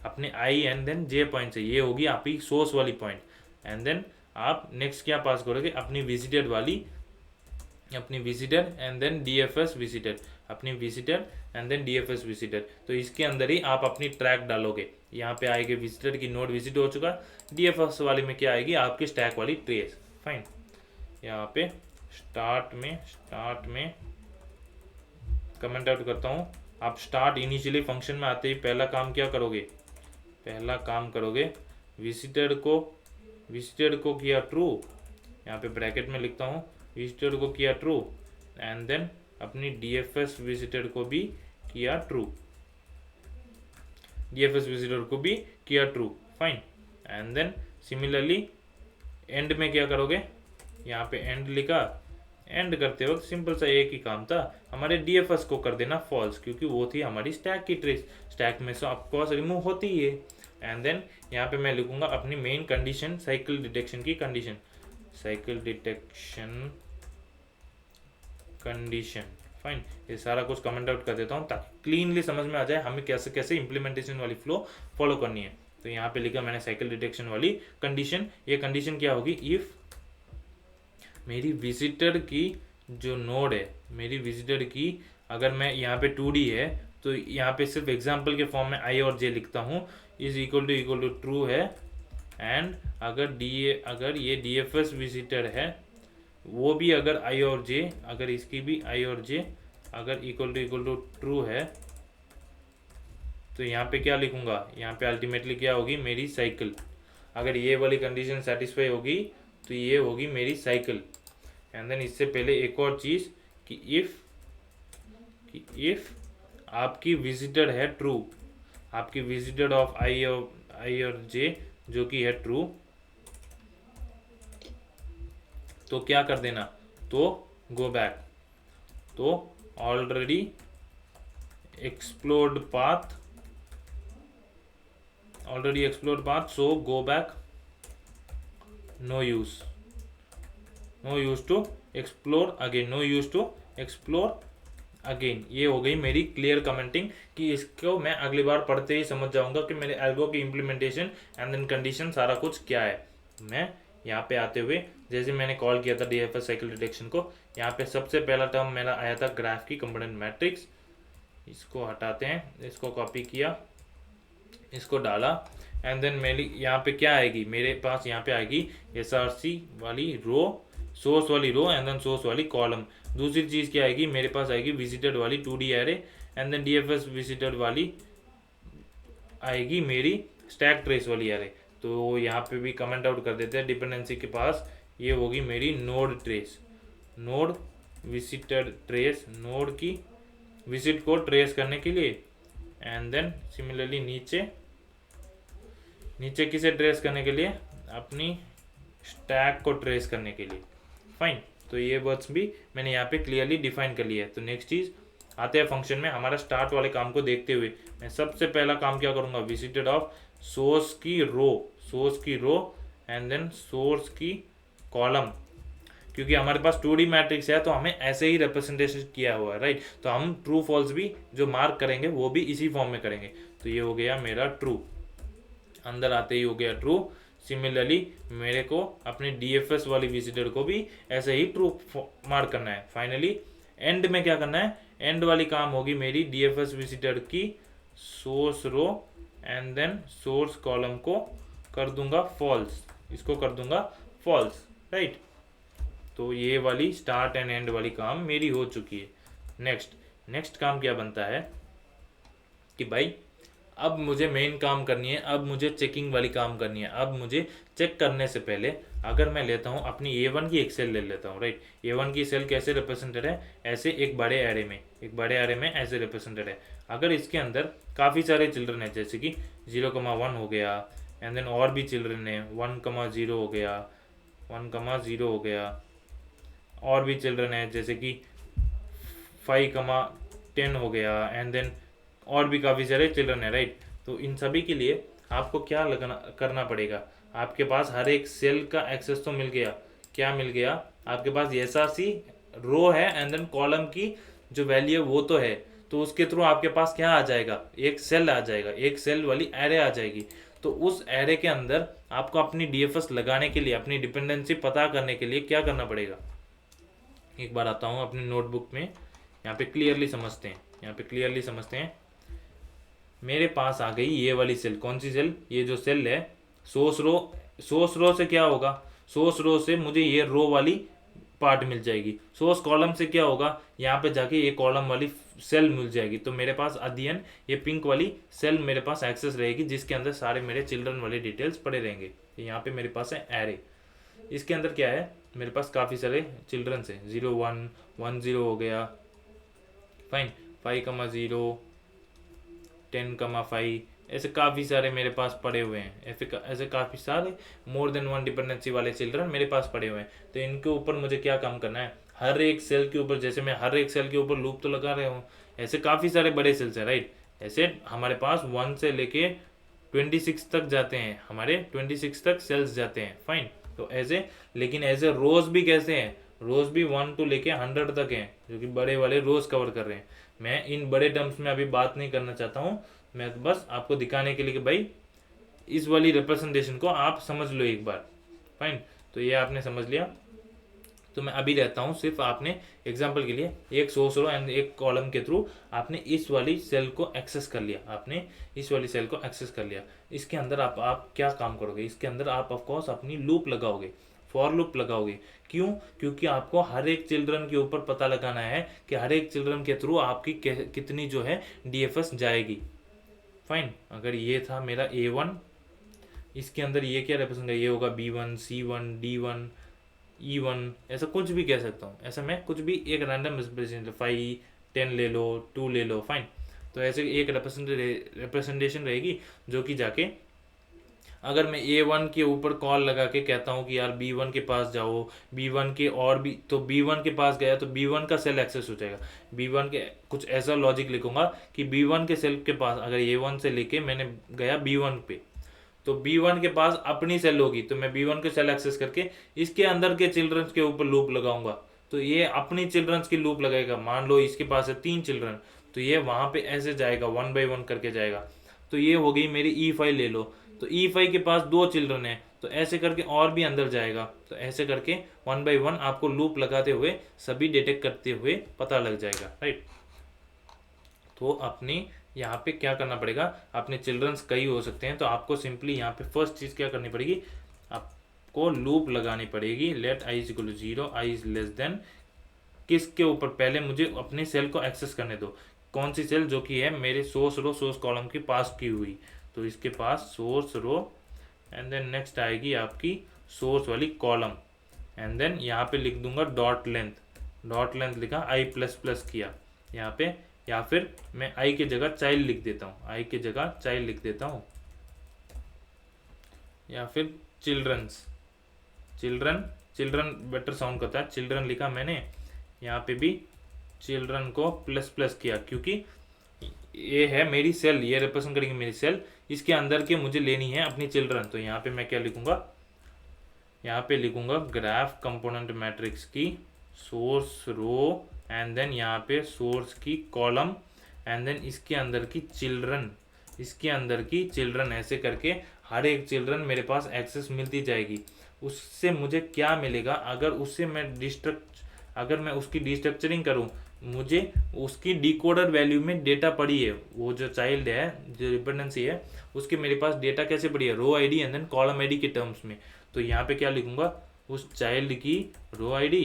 A: अपने I and then J point से, ये होगी आपकी सोर्स वाली पॉइंट। एंड देन आप नेक्स्ट क्या पास करोगे, अपनी विजिटेड वाली, अपनी visitor and then DFS visitor, अपनी visitor and then DFS visitor. तो इसके अंदर ही आप अपनी ट्रैक डालोगे, यहाँ पे आएगी विजिटर की नोड विजिट हो चुका, डीएफएस वाली में क्या आएगी आपकी स्टैक वाली ट्रेस, फाइन। यहाँ पे स्टार्ट में कमेंट आउट करता हूँ, आप स्टार्ट इनिशियली फंक्शन में आते ही पहला काम क्या करोगे, पहला काम करोगे विजिटर को किया ट्रू, यहाँ पे ब्रैकेट में लिखता हूँ विजिटर को किया ट्रू एंड देन अपनी डीएफएस विजिटर को भी किया ट्रू, डीएफएस विजिटर को भी किया true, fine. And then similarly end में क्या करोगे, यहाँ पे एंड लिखा, एंड करते वक्त सिंपल सा एक ही काम था, हमारे डीएफएस को कर देना फॉल्स, क्योंकि वो थी हमारी स्टैक की ट्रेस, स्टैक में से ऑफकोर्स रिमूव होती ही है। एंड देन यहाँ पे मैं लिखूंगा अपनी मेन कंडीशन, साइकिल डिटेक्शन की condition, cycle detection condition. Fine, ये सारा कुछ कमेंट आउट कर देता हूँ ताकि क्लीनली समझ में आ जाए हमें कैसे कैसे इम्प्लीमेंटेशन वाली फ्लो फॉलो करनी है। तो यहाँ पे लिखा मैंने साइकिल डिटेक्शन वाली कंडीशन। ये कंडीशन क्या होगी, इफ मेरी विजिटर की जो नोड है, मेरी विजिटर की अगर मैं यहाँ पे 2D है तो यहाँ पे सिर्फ एग्जाम्पल के फॉर्म में आई और जे लिखता हूँ, इज इक्वल टू ट्रू है। एंड अगर ये DFS विजिटर है वो भी अगर आई और जे, अगर इसकी भी आई और जे अगर इक्वल टू ट्रू है तो यहाँ पे क्या लिखूंगा, यहाँ पे अल्टीमेटली क्या होगी मेरी साइकिल। अगर ये वाली कंडीशन सेटिस्फाई होगी तो ये होगी मेरी साइकिल। एंड देन इससे पहले एक और चीज़ कि इफ आपकी विजिटर है ट्रू, आपकी विजिटर ऑफ आई और जे जो कि है ट्रू, तो क्या कर देना, तो गो बैक, तो already explored path, so go back, no use to explore again. ये हो गई मेरी क्लियर कमेंटिंग कि इसको मैं अगली बार पढ़ते ही समझ जाऊंगा कि मेरे एल्गो की इम्प्लीमेंटेशन एंड देन कंडीशन सारा कुछ क्या है। मैं यहाँ पे आते हुए जैसे मैंने कॉल किया था DFS साइकिल डिटेक्शन को, यहाँ पे सबसे पहला टर्म मेरा आया था ग्राफ की कंपोनेंट मैट्रिक्स। इसको हटाते हैं, इसको कॉपी किया, इसको डाला एंड देन मेरी यहाँ पे क्या आएगी, मेरे पास यहाँ पे आएगी SRC वाली रो, सोर्स वाली रो एंड देन सोर्स वाली कॉलम। दूसरी चीज़ क्या आएगी, मेरे पास आएगी विजिटेड वाली 2D array and then DFS visited वाली आएगी मेरी स्टैक ट्रेस वाली एरे। तो यहाँ पे भी कमेंट आउट कर देते हैं डिपेंडेंसी के पास, ये होगी मेरी node trace, node visited trace, node की विजिट को ट्रेस करने के लिए। एंड देन सिमिलरली नीचे किसे ट्रेस करने के लिए, अपनी स्टैक को ट्रेस करने के लिए। फाइन, तो ये वर्ड्स भी मैंने यहाँ पे क्लियरली डिफाइन कर लिया है। तो नेक्स्ट चीज़ आते हैं फंक्शन में, हमारा स्टार्ट वाले काम को देखते हुए मैं सबसे पहला काम क्या करूँगा, विजिटेड ऑफ सोर्स की रो एंड देन सोर्स की कॉलम। क्योंकि हमारे पास 2D मैट्रिक्स है तो हमें ऐसे ही रिप्रेजेंटेशन किया हुआ है, राइट। तो हम ट्रू फॉल्स भी जो मार्क करेंगे वो भी इसी फॉर्म में करेंगे। तो ये हो गया मेरा ट्रू, अंदर आते ही हो गया ट्रू। सिमिलरली मेरे को अपने DFS वाली विजिटर को भी ऐसे ही ट्रू मार्क करना है। फाइनली एंड में क्या करना है, एंड वाली काम होगी मेरी DFS विजिटर की source row and then source column को कर दूंगा फॉल्स, इसको कर दूंगा फॉल्स, राइट। तो ये वाली स्टार्ट एंड एंड वाली काम मेरी हो चुकी है। नेक्स्ट काम क्या बनता है कि भाई अब मुझे मेन काम करनी है, अब मुझे चेकिंग वाली काम करनी है। अब मुझे चेक करने से पहले अगर मैं लेता हूँ अपनी A1 की एक सेल ले लेता हूँ, राइट। A1 की सेल कैसे रिप्रेजेंटेड है, ऐसे एक बड़े एरे में ऐसे रिप्रेजेंटेड है। अगर इसके अंदर काफ़ी सारे चिल्ड्रन है, जैसे कि 0,1 हो गया एंड देन और भी चिल्ड्रन है 1,0 हो गया, 1,0 हो गया, और भी चिल्ड्रन है जैसे कि 5,10 हो गया एंड देन और भी काफ़ी सारे चिल्ड्रन है, राइट। तो इन सभी के लिए आपको क्या करना पड़ेगा, आपके पास हर एक सेल का एक्सेस तो मिल गया, क्या मिल गया आपके पास SRC रो है एंड देन कॉलम की जो वैल्यू है वो तो है। तो उसके थ्रू आपके पास क्या आ जाएगा, एक सेल आ जाएगा, एक सेल वाली एरे आ जाएगी। तो उस एरे के अंदर आपको अपनी DFS लगाने के लिए, अपनी डिपेंडेंसी पता करने के लिए क्या करना पड़ेगा। एक बार आता हूँ अपनी नोटबुक में, यहाँ पे क्लियरली समझते हैं। मेरे पास आ गई ये वाली सेल, कौन सी सेल, ये जो सेल है सोर्स रो से क्या होगा, सोर्स रो से मुझे ये रो वाली पार्ट मिल जाएगी। सोर्स कॉलम से क्या होगा, यहाँ पे जाके ये कॉलम वाली सेल मिल जाएगी। तो मेरे पास अध्ययन ये पिंक वाली सेल मेरे पास एक्सेस रहेगी जिसके अंदर सारे मेरे चिल्ड्रन वाले डिटेल्स पड़े रहेंगे। यहाँ पे मेरे पास है एरे, इसके अंदर क्या है, मेरे पास काफ़ी सारे चिल्ड्रंस हैं, 0,1,10 हो गया, फाइन, 5,0, 10,5, ऐसे काफ़ी सारे मेरे पास पड़े हुए हैं। ऐसे काफ़ी सारे मोर देन 1 डिपेंडेंसी वाले चिल्ड्रन मेरे पास पड़े हुए हैं। तो इनके ऊपर मुझे क्या काम करना है, हर एक सेल के ऊपर, जैसे मैं हर एक सेल के ऊपर लूप तो लगा रहा हूँ, ऐसे काफ़ी सारे बड़े सेल्स हैं, राइट। ऐसे हमारे पास 1 से लेके 26 तक जाते हैं, हमारे 26 तक सेल्स जाते हैं, फाइन। तो ऐसे, लेकिन ऐसे रोज भी कैसे हैं, रोज भी 1 to लेके 100 तक हैं, जो कि बड़े वाले रोज कवर कर रहे हैं। मैं इन बड़े टर्म्स में अभी बात नहीं करना चाहता हूँ, मैं तो बस आपको दिखाने के लिए कि भाई इस वाली रिप्रेजेंटेशन को आप समझ लो एक बार। फाइन, तो ये आपने समझ लिया। तो मैं अभी रहता हूँ सिर्फ आपने एग्जाम्पल के लिए एक सोर्स रो एंड एक कॉलम के थ्रू आपने इस वाली सेल को एक्सेस कर लिया, आपने इस वाली सेल को एक्सेस कर लिया। इसके अंदर आप क्या काम करोगे, इसके अंदर आप ऑफकोर्स अपनी लूप लगाओगे, फॉर लूप लगाओगे। क्यों? क्योंकि आपको हर एक चिल्ड्रन के ऊपर पता लगाना है कि हर एक चिल्ड्रन के थ्रू आपकी कितनी जो है डीएफएस जाएगी। फाइन, अगर ये था मेरा A1, इसके अंदर ये क्या रिप्रेजेंट है, ये होगा B1, C1, D1, E1, ऐसा कुछ भी कह सकता हूँ। ऐसा मैं कुछ भी एक रैंडम रिप्रेजेंटेशन 5, 10 ले लो, 2 ले लो, फाइन। तो ऐसे एक रिप्रेजेंटेशन रहेगी जो कि जाके अगर मैं A1 के ऊपर कॉल लगा के कहता हूँ कि यार B1 के पास जाओ, B1 के और भी, तो B1 के पास गया तो B1 का सेल एक्सेस हो जाएगा। B1 के कुछ ऐसा लॉजिक लिखूंगा कि B1 के सेल के पास अगर A1 से लेके मैंने गया B1 पे, तो B1 के पास अपनी सेल होगी, तो मैं B1 के सेल एक्सेस करके इसके अंदर के चिल्ड्रंस के ऊपर लूप लगाऊंगा, तो ये अपनी चिल्ड्रंस की लूप लगाएगा। मान लो इसके पास है 3 चिल्ड्रन, तो ये वहां पे ऐसे जाएगा 1 by 1 करके जाएगा। तो ये हो गई मेरी E5 ले लो, तो E5 के पास 2 चिल्ड्रन है, तो ऐसे करके और भी अंदर जाएगा। तो ऐसे करके 1 by 1 आपको लूप लगाते हुए सभी डिटेक्ट करते हुए पता लग जाएगा, राइट। तो अपनी यहाँ पे क्या करना पड़ेगा, अपने चिल्ड्रंस कई हो सकते हैं, तो आपको सिंपली यहाँ पे फर्स्ट चीज क्या करनी पड़ेगी, आपको लूप लगानी पड़ेगी। Let i is equal to 0, i is less than किसके ऊपर, पहले मुझे अपने सेल को एक्सेस करने दो। कौन सी सेल, जो कि है मेरे सोर्स रो सोर्स कॉलम की पास की हुई, तो इसके पास source row and then next आएगी आपकी सोर्स वाली कॉलम, एंड देन यहाँ पे लिख दूंगा डॉट लेंथ लिखा, i प्लस प्लस किया यहाँ पे, या फिर मैं i की जगह चाइल्ड लिख देता हूँ, i की जगह चाइल्ड लिख देता हूँ, या फिर चिल्ड्रन बेटर साउंड करता है, चिल्ड्रन लिखा मैंने, यहाँ पे भी चिल्ड्रन को प्लस प्लस किया, क्योंकि ये है मेरी सेल, ये रिप्रेजेंट करेंगे मेरी सेल, इसके अंदर के मुझे लेनी है अपनी चिल्ड्रन। तो यहाँ पे मैं क्या लिखूंगा, यहाँ पे लिखूंगा ग्राफ कंपोनेंट मैट्रिक्स की सोर्स रो एंड देन यहाँ पे सोर्स की कॉलम एंड देन इसके अंदर की चिल्ड्रन, ऐसे करके हर एक चिल्ड्रन मेरे पास एक्सेस मिलती जाएगी। उससे मुझे क्या मिलेगा, अगर मैं उसकी डिस्ट्रक्चरिंग करूं, मुझे उसकी डिकोडर वैल्यू में डेटा पड़ी है, वो जो चाइल्ड है, जो डिपेंडेंसी है, उसके मेरे पास डेटा कैसे पड़ी है, row ID and then column ID के टर्म्स में। तो यहाँ पे क्या लिखूंगा, उस चाइल्ड की row ID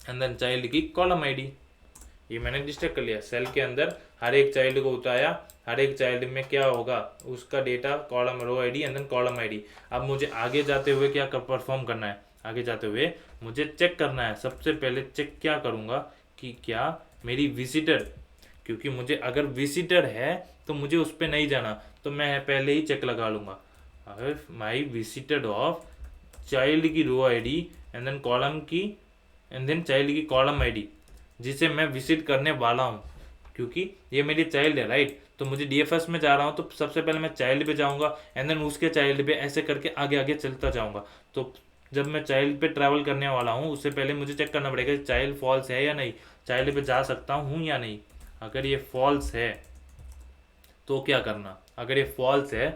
A: and then child की कॉलम आईडी। ये मैंने डिस्ट्रक्ट कर लिया, सेल के अंदर हर एक चाइल्ड को उतारा, हर एक चाइल्ड में क्या होगा, उसका data column row ID and then column ID. अब मुझे आगे जाते हुए क्या परफॉर्म करना है, आगे जाते हुए मुझे चेक करना है। सबसे पहले चेक क्या करूंगा कि क्या मेरी विजिटर, क्योंकि मुझे अगर विजिटर है तो मुझे उस पर नहीं जाना, तो मैं पहले ही चेक लगा लूंगा, अगर माई विजिटेड ऑफ चाइल्ड की row ID and then column की एंड देन चाइल्ड की कॉलम आईडी, जिसे मैं विजिट करने वाला हूँ, क्योंकि ये मेरी चाइल्ड है, राइट। तो मुझे डीएफएस में जा रहा हूँ, तो सबसे पहले मैं चाइल्ड पे जाऊंगा एंड देन उसके चाइल्ड पे, ऐसे करके आगे आगे चलता जाऊंगा। तो जब मैं चाइल्ड पे ट्रैवल करने वाला हूँ, उससे पहले मुझे चेक करना पड़ेगा कि चाइल्ड फॉल्स है या नहीं, चाइल्ड पे जा सकता हूँ या नहीं। अगर ये फॉल्स है तो क्या करना, अगर ये फॉल्स है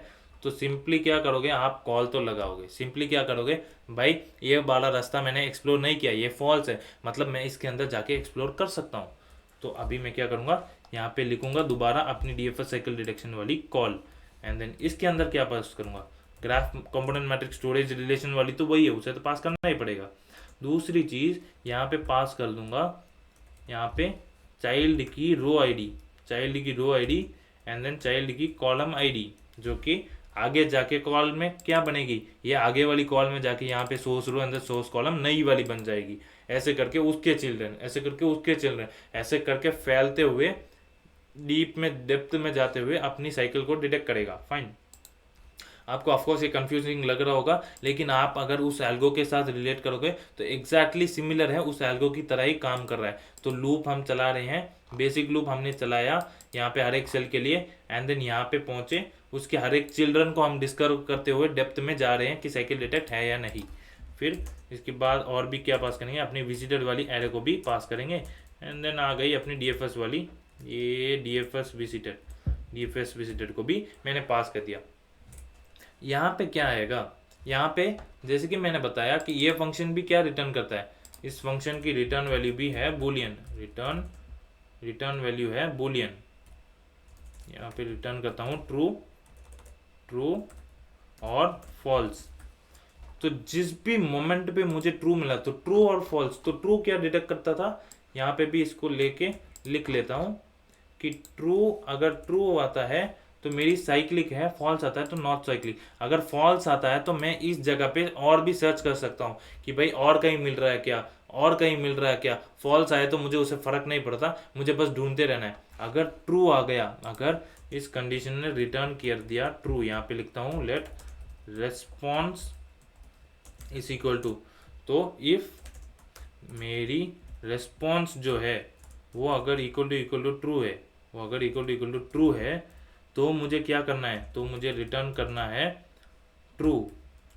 A: तो सिंपली क्या करोगे, आप कॉल तो लगाओगे। सिंपली क्या करोगे, भाई ये वाला रास्ता मैंने एक्सप्लोर नहीं किया, ये फॉल्स है, मतलब मैं इसके अंदर जाके एक्सप्लोर कर सकता हूँ। तो अभी मैं क्या करूँगा, यहाँ पे लिखूंगा दोबारा अपनी डीएफएस साइकिल डिटेक्शन वाली कॉल एंड देन इसके अंदर क्या पास करूँगा, graph component matrix storage relation वाली तो वही है, उसे तो पास करना ही पड़ेगा। दूसरी चीज़ यहाँ पे पास कर दूंगा, यहाँ पे चाइल्ड की row ID and then child की कॉलम आईडी, जो कि आगे जाके कॉल में क्या बनेगी, ये आगे वाली कॉल में जाके यहाँ पे सोर्स रो अंदर सोर्स कॉलम नई वाली बन जाएगी। ऐसे करके उसके चिल्ड्रन, ऐसे करके उसके चिल्ड्रन, ऐसे करके फैलते हुए डीप में डेप्थ में जाते हुए अपनी साइकिल को डिटेक्ट करेगा। फाइन, आपको ऑफकोर्स ये कंफ्यूजिंग लग रहा होगा, लेकिन आप अगर उस एल्गो के साथ रिलेट करोगे तो एग्जैक्टली सिमिलर है, उस एल्गो की तरह ही काम कर रहा है। तो लूप हम चला रहे हैं, बेसिक लूप हमने चलाया यहाँ पे हर एक सेल के लिए एंड देन यहाँ पे पहुंचे, उसके हर एक चिल्ड्रन को हम डिस्कवर करते हुए डेप्थ में जा रहे हैं कि साइकिल डिटेक्ट है या नहीं। फिर इसके बाद और भी क्या पास करेंगे, अपनी विजिटेड वाली एरे को भी पास करेंगे। एंड देन आ गई अपनी डीएफएस वाली, ये डीएफएस विजिटेड को भी मैंने पास कर दिया। यहाँ पे क्या आएगा, यहाँ पे जैसे कि मैंने बताया कि ये फंक्शन भी क्या रिटर्न करता है, इस फंक्शन की रिटर्न वैल्यू भी है बूलियन, रिटर्न वैल्यू है बूलियन। यहाँ पे रिटर्न करता हूँ ट्रू और फॉल्स। तो जिस भी मोमेंट पे मुझे ट्रू मिला तो ट्रू और फॉल्स, तो ट्रू क्या डिटेक्ट करता था, यहाँ पे भी इसको लेके लिख लेता हूँ कि ट्रू, अगर ट्रू आता है तो मेरी साइक्लिक है, फॉल्स आता है तो नॉट साइक्लिक। अगर फॉल्स आता है तो मैं इस जगह पे और भी सर्च कर सकता हूँ कि भाई और कहीं मिल रहा है क्या, और कहीं मिल रहा है क्या। फॉल्स आए तो मुझे उसे फर्क नहीं पड़ता, मुझे बस ढूंढते रहना है। अगर ट्रू आ गया, अगर इस कंडीशन ने रिटर्न कर दिया ट्रू, यहाँ पे लिखता हूँ let response is equal to, तो इफ मेरी रेस्पॉन्स जो है वो अगर इक्वल टू ट्रू है, वो अगर इक्वल टू ट्रू है तो मुझे क्या करना है, तो मुझे रिटर्न करना है ट्रू।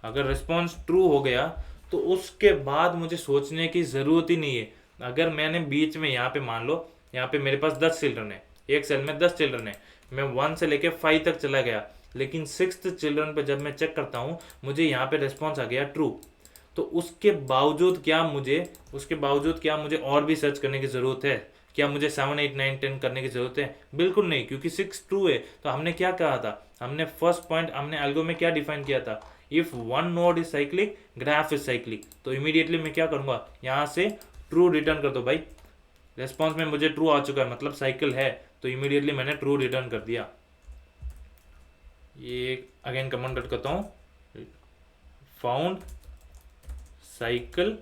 A: अगर रिस्पॉन्स ट्रू हो गया तो उसके बाद मुझे सोचने की ज़रूरत ही नहीं है। अगर मैंने बीच में यहाँ पे मान लो, यहाँ पे मेरे पास 10 चिल्ड्रन है, एक सेल में 10 चिल्ड्रन है, मैं 1 से लेके 5 तक चला गया, लेकिन 6th चिल्ड्रन पे जब मैं चेक करता हूँ मुझे यहाँ पे रिस्पॉन्स आ गया ट्रू। तो उसके बावजूद क्या मुझे और भी सर्च करने की ज़रूरत है? क्या मुझे 7, 8, 9, 10 करने की ज़रूरत है? बिल्कुल नहीं, क्योंकि 6 ट्रू है। तो हमने क्या कहा था, हमने फर्स्ट पॉइंट हमने एल्गो में क्या डिफाइन किया था, if one node is cyclic graph is cyclic. तो इमीडिएटली मैं क्या करूँगा, यहाँ से ट्रू रिटर्न कर दो भाई, रेस्पॉन्स में मुझे ट्रू आ चुका है मतलब साइकिल है, तो इमीडिएटली मैंने ट्रू रिटर्न कर दिया। ये अगेन कमेंट कट करता हूँ, found cycle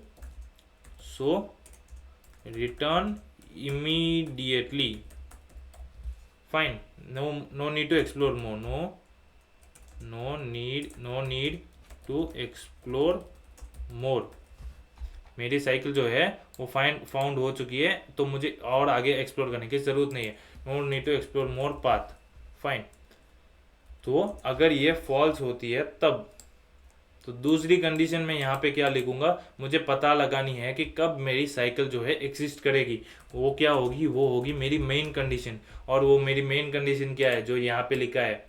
A: so return immediately, fine, no need to explore more, no need to explore more। मेरी साइकिल जो है वो फाउंड हो चुकी है, तो मुझे और आगे एक्सप्लोर करने की ज़रूरत नहीं है, no need to explore more path, fine. तो अगर ये फॉल्स होती है तब, तो दूसरी कंडीशन में यहाँ पे क्या लिखूंगा, मुझे पता लगानी है कि कब मेरी साइकिल जो है एग्जिस्ट करेगी, वो क्या होगी, वो होगी मेरी मेन कंडीशन। और वो मेरी मेन कंडीशन क्या है, जो यहाँ पे लिखा है,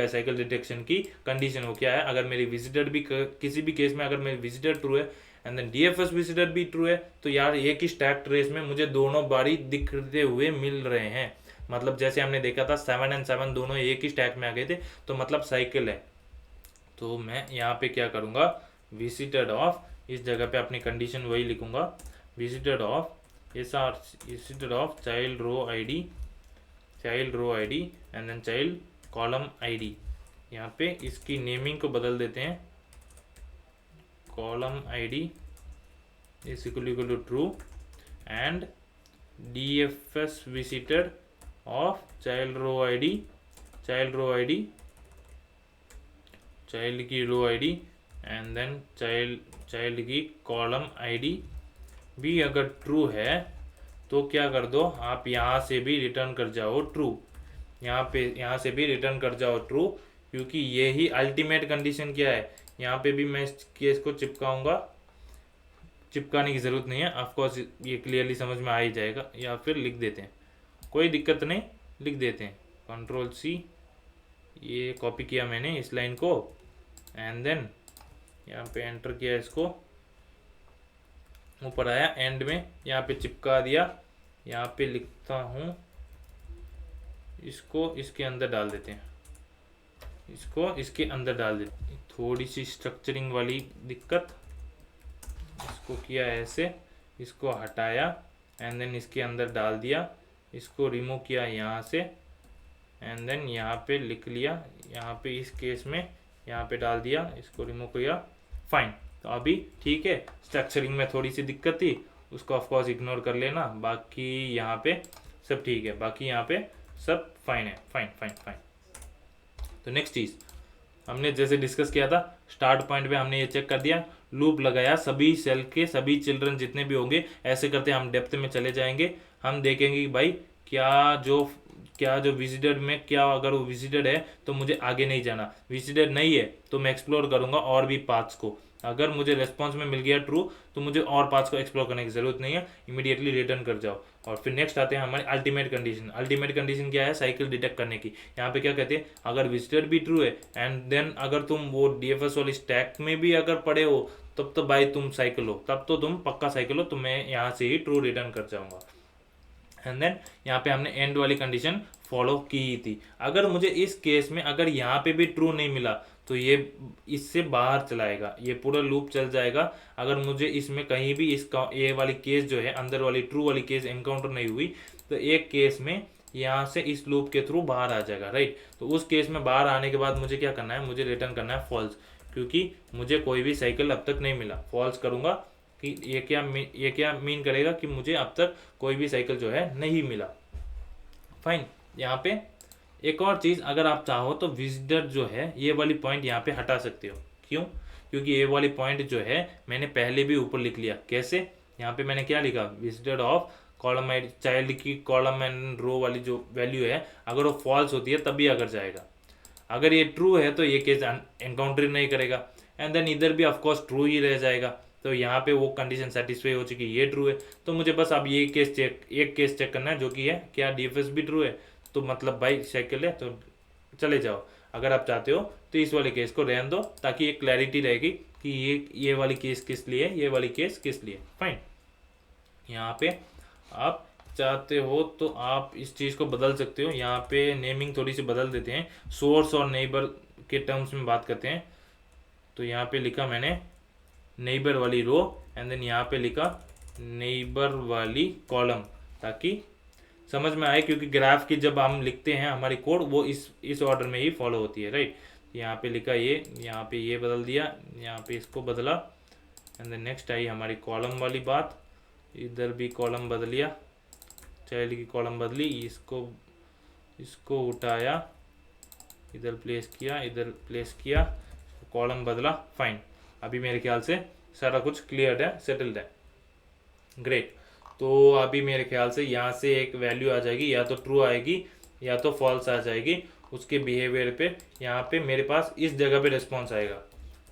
A: साइकिल डिटेक्शन की कंडीशन, वो क्या है, अगर मेरी विजिटर भी किसी भी केस में अगर मेरी विजिटर ट्रू है एंड देन डीएफएस विजिटर भी ट्रू है, तो यार एक ही स्टैक ट्रेस में मुझे दोनों बारी दिखते हुए मिल रहे हैं। मतलब जैसे हमने देखा था 7 और 7 दोनों एक ही स्टैक में आ गए थे, तो मतलब साइकिल है। तो मैं यहाँ पे क्या करूँगा, विजिटेड ऑफ, इस जगह पे अपनी कंडीशन वही लिखूँगा, visited of visited of child row ID and then child column ID. यहाँ पे इसकी नेमिंग को बदल देते हैं, column ID is equal to true and DFS visited of child की row ID and then child की कॉलम आईडी भी अगर ट्रू है तो क्या कर दो आप, यहाँ से भी रिटर्न कर जाओ ट्रू, यहाँ से भी रिटर्न कर जाओ ट्रू, क्योंकि ये ही अल्टीमेट कंडीशन क्या है। यहाँ पे भी मैं इस केस को चिपकाने की ज़रूरत नहीं है, ऑफकोर्स ये क्लियरली समझ में आ ही जाएगा, या फिर लिख देते हैं, कोई दिक्कत नहीं, लिख देते हैं, Ctrl+C, ये कॉपी किया मैंने इस लाइन को एंड देन यहाँ पे एंटर किया, इसको ऊपर आया एंड में यहाँ पे चिपका दिया। यहाँ पे लिखता हूँ, इसको इसके अंदर डाल देते हैं, थोड़ी सी स्ट्रक्चरिंग वाली दिक्कत, इसको किया ऐसे, इसको हटाया एंड देन इसके अंदर डाल दिया, इसको रिमूव किया यहाँ से एंड देन यहाँ पे लिख लिया, यहाँ पे इस केस में यहाँ पे डाल दिया, इसको रिमूव किया, फाइन। तो अभी ठीक है, स्ट्रक्चरिंग में थोड़ी सी दिक्कत थी, उसको ऑफकोर्स इग्नोर कर लेना, बाकी यहाँ पे सब ठीक है, बाकी यहाँ पे सब फाइन है, फाइन। तो नेक्स्ट चीज़ हमने जैसे डिस्कस किया था, स्टार्ट पॉइंट पे हमने ये चेक कर दिया, लूप लगाया, सभी सेल के सभी चिल्ड्रन जितने भी होंगे, ऐसे करते हम डेप्थ में चले जाएंगे, हम देखेंगे कि भाई क्या जो विजिटेड में, क्या अगर वो विजिटेड है तो मुझे आगे नहीं जाना, विजिटेड नहीं है तो मैं एक्सप्लोर करूंगा और भी पाथ्स को, अगर मुझे रेस्पॉन्स में मिल गया ट्रू तो मुझे और पाथ्स को एक्सप्लोर करने की जरूरत नहीं है, इमीडिएटली रिटर्न कर जाओ। और फिर नेक्स्ट आते हैं हमारी अल्टीमेट कंडीशन। अल्टीमेट कंडीशन क्या है, साइकिल डिटेक्ट करने की। यहाँ पे क्या कहते हैं, अगर विजिटर भी ट्रू है एंड देन अगर तुम वो डीएफएस वाली स्टैक में भी अगर पड़े हो तब तो भाई तुम साइकिल हो, तब तो तुम पक्का साइकिल हो, तो मैं यहाँ से ही ट्रू रिटर्न कर जाऊंगा। एंड देन यहाँ पे हमने एंड वाली कंडीशन फॉलो की थी। अगर मुझे इस केस में अगर यहाँ पे भी ट्रू नहीं मिला तो ये इससे बाहर चलाएगा, ये पूरा लूप चल जाएगा। अगर मुझे इसमें कहीं भी इसका ये वाली केस जो है अंदर वाली ट्रू वाली केस एनकाउंटर नहीं हुई तो एक केस में यहाँ से इस लूप के थ्रू बाहर आ जाएगा, राइट। तो उस केस में बाहर आने के बाद मुझे क्या करना है, मुझे रिटर्न करना है फॉल्स, क्योंकि मुझे कोई भी साइकिल अब तक नहीं मिला। फॉल्स करूंगा कि ये क्या मीन करेगा कि मुझे अब तक कोई भी साइकिल जो है नहीं मिला। फाइन। यहाँ पे एक और चीज़, अगर आप चाहो तो विजिटर जो है ये वाली पॉइंट यहाँ पे हटा सकते हो। क्यों? क्योंकि ये वाली पॉइंट जो है मैंने पहले भी ऊपर लिख लिया। कैसे? यहाँ पे मैंने क्या लिखा, visitor of column and child की कॉलम एंड रो वाली जो वैल्यू है अगर वो फॉल्स होती है तभी अगर जाएगा, अगर ये ट्रू है तो ये केस एनकाउंटर नहीं करेगा एंड देन इधर भी ऑफकोर्स ट्रू ही रह जाएगा। तो यहाँ पे वो कंडीशन सेटिस्फाई हो चुकी, ये ट्रू है। तो मुझे बस अब ये केस चेक, एक केस चेक करना है जो कि है क्या डीएफएस भी ट्रू है, तो मतलब भाई साइकिल है तो चले जाओ। अगर आप चाहते हो तो इस वाले केस को रहने दो ताकि एक क्लैरिटी रहेगी कि ये वाली केस किस लिए है, ये वाली केस किस लिए। फाइन। यहाँ पे आप चाहते हो तो आप इस चीज़ को बदल सकते हो, यहाँ पे नेमिंग थोड़ी सी बदल देते हैं, सोर्स और नेबर के टर्म्स में बात करते हैं। तो यहाँ पे लिखा मैंने नेबर वाली रो एंड देन यहाँ पे लिखा नेबर वाली कॉलम, ताकि समझ में आए, क्योंकि ग्राफ की जब हम लिखते हैं हमारी कोड वो इस ऑर्डर में ही फॉलो होती है, राइट। यहाँ पे लिखा ये, यहाँ पे ये बदल दिया, यहाँ पे इसको बदला एंड देन नेक्स्ट आई हमारी कॉलम वाली बात, इधर भी कॉलम बदलिया, चाइल्ड की कॉलम बदली, इसको उठाया, इधर प्लेस किया, इधर प्लेस किया, कॉलम बदला। फाइन। अभी मेरे ख्याल से सारा कुछ क्लियर है, सेटल्ड है। ग्रेट। तो अभी मेरे ख्याल से यहाँ से एक वैल्यू आ जाएगी, या तो ट्रू आएगी या तो फॉल्स आ जाएगी उसके बिहेवियर पे। यहाँ पे मेरे पास इस जगह पे रिस्पॉन्स आएगा,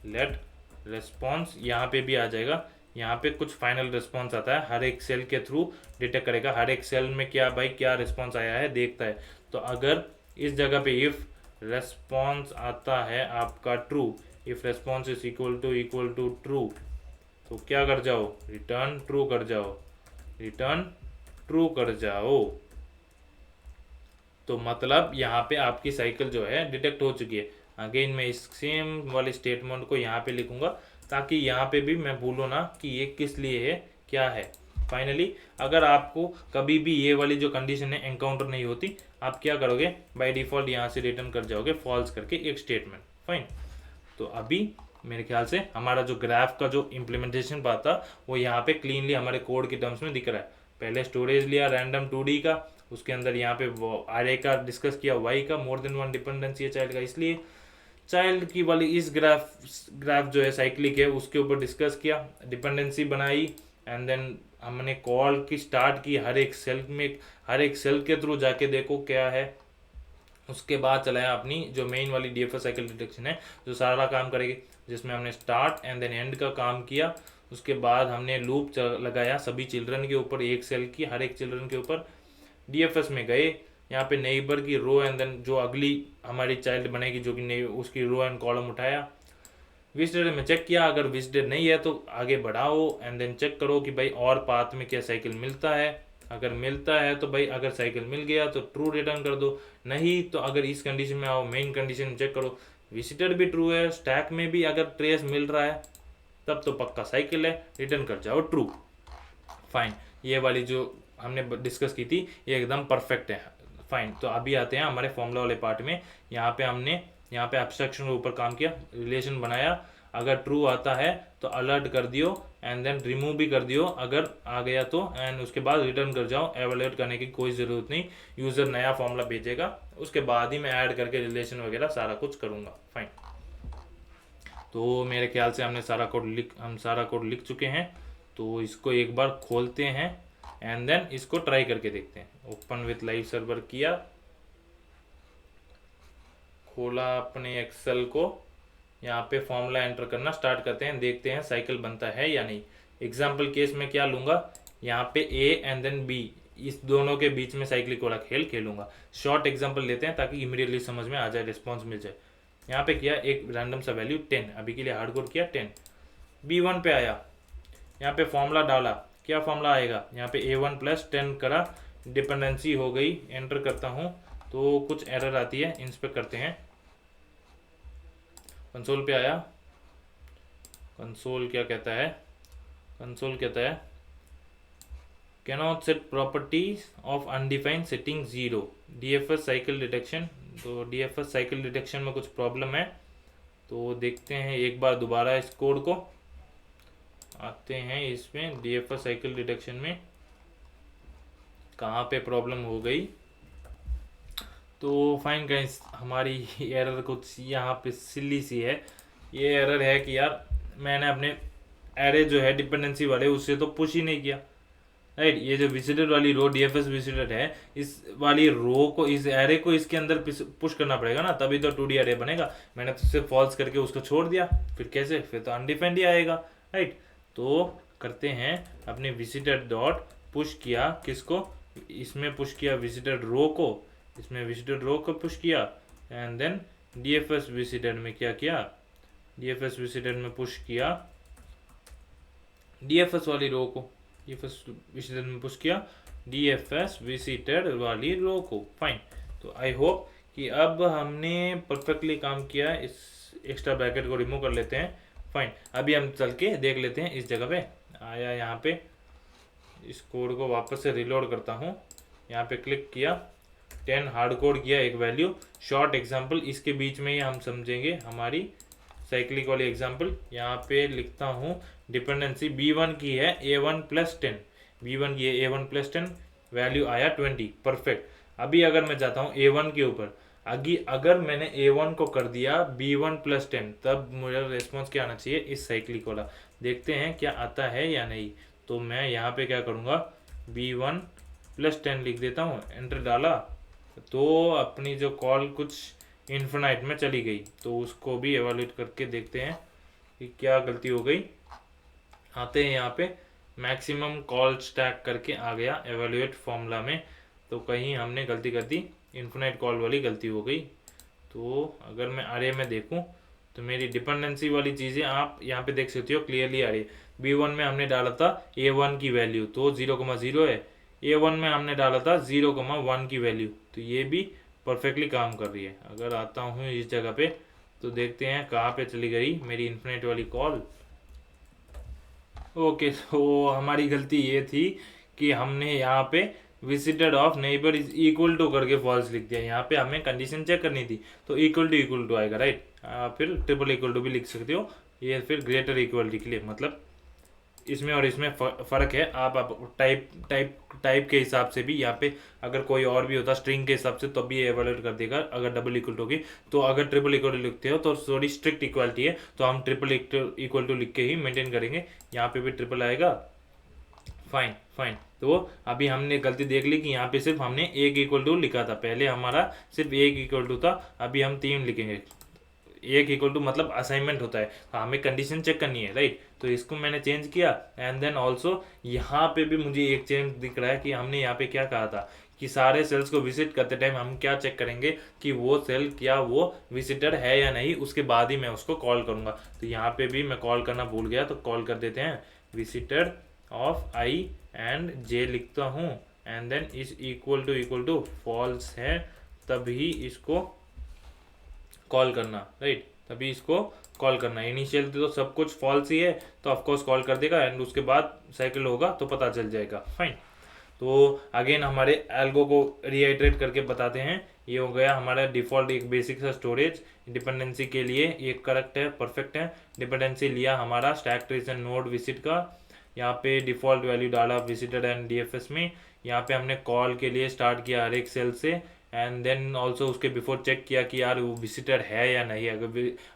A: लेट रिस्पॉन्स यहाँ पे भी आ जाएगा। यहाँ पे कुछ फाइनल रिस्पॉन्स आता है, हर एक सेल के थ्रू डिटेक्ट करेगा, हर एक सेल में क्या भाई क्या रिस्पॉन्स आया है देखता है। तो अगर इस जगह पे इफ रेस्पॉन्स आता है आपका true, if response is equal to true, तो क्या कर जाओ, रिटर्न ट्रू कर जाओ, रिटर्न ट्रू कर जाओ। तो मतलब यहाँ पे आपकी साइकिल जो है डिटेक्ट हो चुकी है। अगेन मैं इस सेम वाले स्टेटमेंट को यहाँ पे लिखूंगा ताकि यहाँ पे भी मैं भूलो ना कि ये किस लिए है, क्या है। फाइनली अगर आपको कभी भी ये वाली जो कंडीशन है एनकाउंटर नहीं होती, आप क्या करोगे, बाय डिफॉल्ट यहाँ से रिटर्न कर जाओगे फॉल्स करके एक स्टेटमेंट। फाइन। तो अभी मेरे ख्याल से हमारा जो ग्राफ का जो इम्प्लीमेंटेशन पार्ट था वो यहाँ पे क्लीनली हमारे कोड के टर्म्स में दिख रहा है। पहले स्टोरेज लिया रैंडम 2D का, उसके अंदर यहाँ पे वो आरए का डिस्कस किया, वाई का मोर देन वन डिपेंडेंसी है चाइल्ड का, इसलिए चाइल्ड की वाली इस ग्राफ जो है साइक्लिक है उसके ऊपर डिस्कस किया, डिपेंडेंसी बनाई एंड देन हमने कॉल की स्टार्ट की हर एक सेल में, हर एक सेल के थ्रू जाके देखो क्या है। उसके बाद चलाया अपनी जो मेन वाली डीएफएस साइकिल डिटेक्शन है जो सारा काम करेगी, जिसमें हमने स्टार्ट एंड देन एंड का काम किया। उसके बाद हमने लूप लगाया सभी चिल्ड्रन के ऊपर, एक सेल की हर एक चिल्ड्रन के ऊपर। डीएफएस में गए, यहाँ पे नेबर की रो एंड देन जो अगली हमारी चाइल्ड बनेगी जो कि उसकी रो एंड कॉलम उठाया। विजिटर में चेक किया, अगर विजिटर नहीं है तो आगे बढ़ाओ एंड देन चेक करो कि भाई और पाथ में क्या साइकिल मिलता है। अगर मिलता है तो भाई अगर साइकिल मिल गया तो ट्रू रिटर्न कर दो, नहीं तो अगर इस कंडीशन में आओ मेन कंडीशन में चेक करो, विजिटर भी ट्रू है, स्टैक में भी अगर ट्रेस मिल रहा है तब तो पक्का साइकिल है, रिटर्न कर जाओ ट्रू। फाइन। ये वाली जो हमने डिस्कस की थी ये एकदम परफेक्ट है। फाइन। तो अभी आते हैं हमारे फॉर्मूला वाले पार्ट में। यहाँ पे हमने यहाँ पे एब्स्ट्रैक्शन के ऊपर काम किया, रिलेशन बनाया, अगर ट्रू आता है तो अलर्ट कर दियो एंड देन रिमूव भी कर दियो अगर आ गया तो, एंड उसके बाद रिटर्न कर जाओ। एवेल्यूएट करने की कोई ज़रूरत नहीं, यूज़र नया फॉर्मूला भेजेगा उसके बाद ही मैं ऐड करके रिलेशन वगैरह सारा कुछ करूँगा। फाइन। तो मेरे ख्याल से हम सारा कोड लिख चुके हैं। तो इसको एक बार खोलते हैं एंड देन इसको ट्राई करके देखते हैं। ओपन विथ लाइव सर्वर किया, खोला अपने एक्सेल को यहाँ पे फॉर्मूला एंटर करना स्टार्ट करते हैं, देखते हैं साइकिल बनता है या नहीं। एग्जाम्पल केस में क्या लूंगा, यहाँ पे ए एंड देन बी, इस दोनों के बीच में साइक्लिक वाला खेल खेलूंगा। शॉर्ट एग्जाम्पल लेते हैं ताकि इमीडिएटली समझ में आ जाए, रिस्पॉन्स मिल जाए। यहाँ पे किया एक रैंडम सा वैल्यू 10, अभी के लिए हार्डकोर किया 10, B1 पे आया, यहाँ पे फॉर्मूला डाला, क्या फॉर्मूला आएगा, यहाँ पे A1 प्लस 10 करा, डिपेंडेंसी हो गई, एंटर करता हूँ तो कुछ एरर आती है, इंस्पेक्ट करते हैं। कंसोल पे आया, कंसोल क्या कहता है, कंसोल कहता है cannot set properties of undefined setting 0, DFS cycle detection. तो DFS साइकिल डिटेक्शन में कुछ प्रॉब्लम है, तो देखते हैं एक बार दोबारा इस कोड को, आते हैं इसमें DFS साइकिल डिटेक्शन में कहाँ पे प्रॉब्लम हो गई। तो फाइन गाइस, हमारी एरर कुछ यहाँ पे सिली सी है। ये एरर है कि यार मैंने अपने एरे जो है डिपेंडेंसी वाले उससे तो पुश ही नहीं किया, राइट। ये जो विजिटेड वाली रो DFS विजिटेड है, इस वाली रो को, इस एरे को इसके अंदर पुश करना पड़ेगा ना, तभी तो 2D एरे बनेगा। मैंने तो सिर्फ फॉल्स करके उसको छोड़ दिया, फिर कैसे, फिर तो अनडिफाइंड ही आएगा, राइट। तो करते हैं अपने विजिटेड डॉट पुश किया, किसको, इसमें पुश किया विजिटेड रो को, इसमें विजिटेड रो को पुश किया, एंड देन DFS विजिटेड में क्या किया, DFS विजिटेड में पुश किया DFS वाली रो को, DFS विजिटेड में पुश किया DFS विजिटेड वाली रो को। फाइन, तो आई होप कि अब हमने परफेक्टली काम किया। इस एक्स्ट्रा ब्रैकेट को रिमूव कर लेते हैं। फाइन, अभी हम चल के देख लेते हैं। इस जगह पे आया, यहाँ पे इस कोड को वापस से रिलोड करता हूँ, यहाँ पे क्लिक किया, 10 हार्ड कोड किया, एक वैल्यू, शॉर्ट एग्जाम्पल, इसके बीच में ही हम समझेंगे हमारी साइक्लिक वाली एग्जाम्पल। यहाँ पे लिखता हूँ डिपेंडेंसी B1 की है A1 प्लस 10, B1 की है A1 प्लस 10, वैल्यू आया 20, परफेक्ट। अभी अगर मैं जाता हूँ A1 के ऊपर, अगर मैंने A1 को कर दिया B1 प्लस 10, तब मुझे रिस्पॉन्स क्या आना चाहिए, इस साइक्लिक वाला। देखते हैं क्या आता है या नहीं। तो मैं यहाँ पे क्या करूँगा, B1 प्लस 10 लिख देता हूँ, एंटर डाला, तो अपनी जो कॉल कुछ इन्फिनाइट में चली गई। तो उसको भी एवेल्यूएट करके देखते हैं कि क्या गलती हो गई। आते हैं यहाँ पे, मैक्सिमम कॉल स्टैक करके आ गया एवेल्यूएट फॉर्मूला में, तो कहीं हमने गलती कर दी, इन्फिनाइट कॉल वाली गलती हो गई। तो अगर मैं अरे में देखूँ तो मेरी डिपेंडेंसी वाली चीज़ें आप यहाँ पे देख सकते हो क्लियरली आ रही है। B1 में हमने डाला था A1 की वैल्यू, तो 0,0 है। A1 में हमने डाला था 0,1 की वैल्यू, तो ये भी परफेक्टली काम कर रही है। अगर आता हूँ इस जगह पे, तो देखते हैं कहाँ पे चली गई मेरी इन्फिनिट वाली कॉल। ओके, तो हमारी गलती ये थी कि हमने यहाँ पे visited of neighbour is equal to करके फॉल्स लिख दिया। यहाँ पे हमें कंडीशन चेक करनी थी, तो इक्वल टू आएगा, राइट। फिर ट्रिपल इक्वल टू भी लिख सकते हो, ये फिर ग्रेटर इक्वल के लिए, मतलब इसमें और इसमें फ़र्क है। आप टाइप के हिसाब से भी, यहाँ पे अगर कोई और भी होता स्ट्रिंग के हिसाब से, तो भी ये एवेल्यूएट कर देगा अगर डबल इक्वल टू की। तो अगर ट्रिपल इक्वल टू लिखते हो तो थोड़ी स्ट्रिक्ट इक्वालिटी है, तो हम ट्रिपल इक्वल टू लिख के ही मेंटेन करेंगे। यहाँ पे भी ट्रिपल आएगा। फाइन फाइन, तो अभी हमने गलती देख ली कि यहाँ पे सिर्फ हमने एक इक्वल टू लिखा था, पहले हमारा सिर्फ एक इक्वल टू था, अभी हम 3 लिखेंगे। एक इक्वल टू मतलब असाइनमेंट होता है, तो हमें कंडीशन चेक करनी है, राइट। तो इसको मैंने चेंज किया, एंड देन ऑल्सो यहाँ पे भी मुझे एक चेंज दिख रहा है कि हमने यहाँ पे क्या कहा था कि सारे सेल्स को विजिट करते टाइम हम क्या चेक करेंगे कि वो सेल क्या वो विजिटेड है या नहीं, उसके बाद ही मैं उसको कॉल करूँगा। तो यहाँ पे भी मैं कॉल करना भूल गया, तो कॉल कर देते हैं visited of I and J लिखता हूँ, एंड देन इस इक्वल टू फॉल्स है, तभी इसको कॉल करना, राइट। तभी इसको कॉल करना। इनिशियल तो सब कुछ फॉल्स ही है, तो ऑफकोर्स कॉल कर देगा, एंड उसके बाद साइकिल होगा तो पता चल जाएगा। फाइन, तो अगेन हमारे एल्गो को रीआइट्रेट करके बताते हैं। ये हो गया हमारा डिफ़ॉल्ट एक बेसिक सा स्टोरेज डिपेंडेंसी के लिए, ये करेक्ट है, परफेक्ट है। डिपेंडेंसी लिया हमारा stack trace and node visit का, यहाँ पे डिफ़ॉल्ट वैल्यू डाला विजिटेड एंड DFS में। यहाँ पे हमने कॉल के लिए स्टार्ट किया हर एक सेल से, एंड देन ऑल्सो उसके बिफोर चेक किया कि यार वो विजिटेड है या नहीं,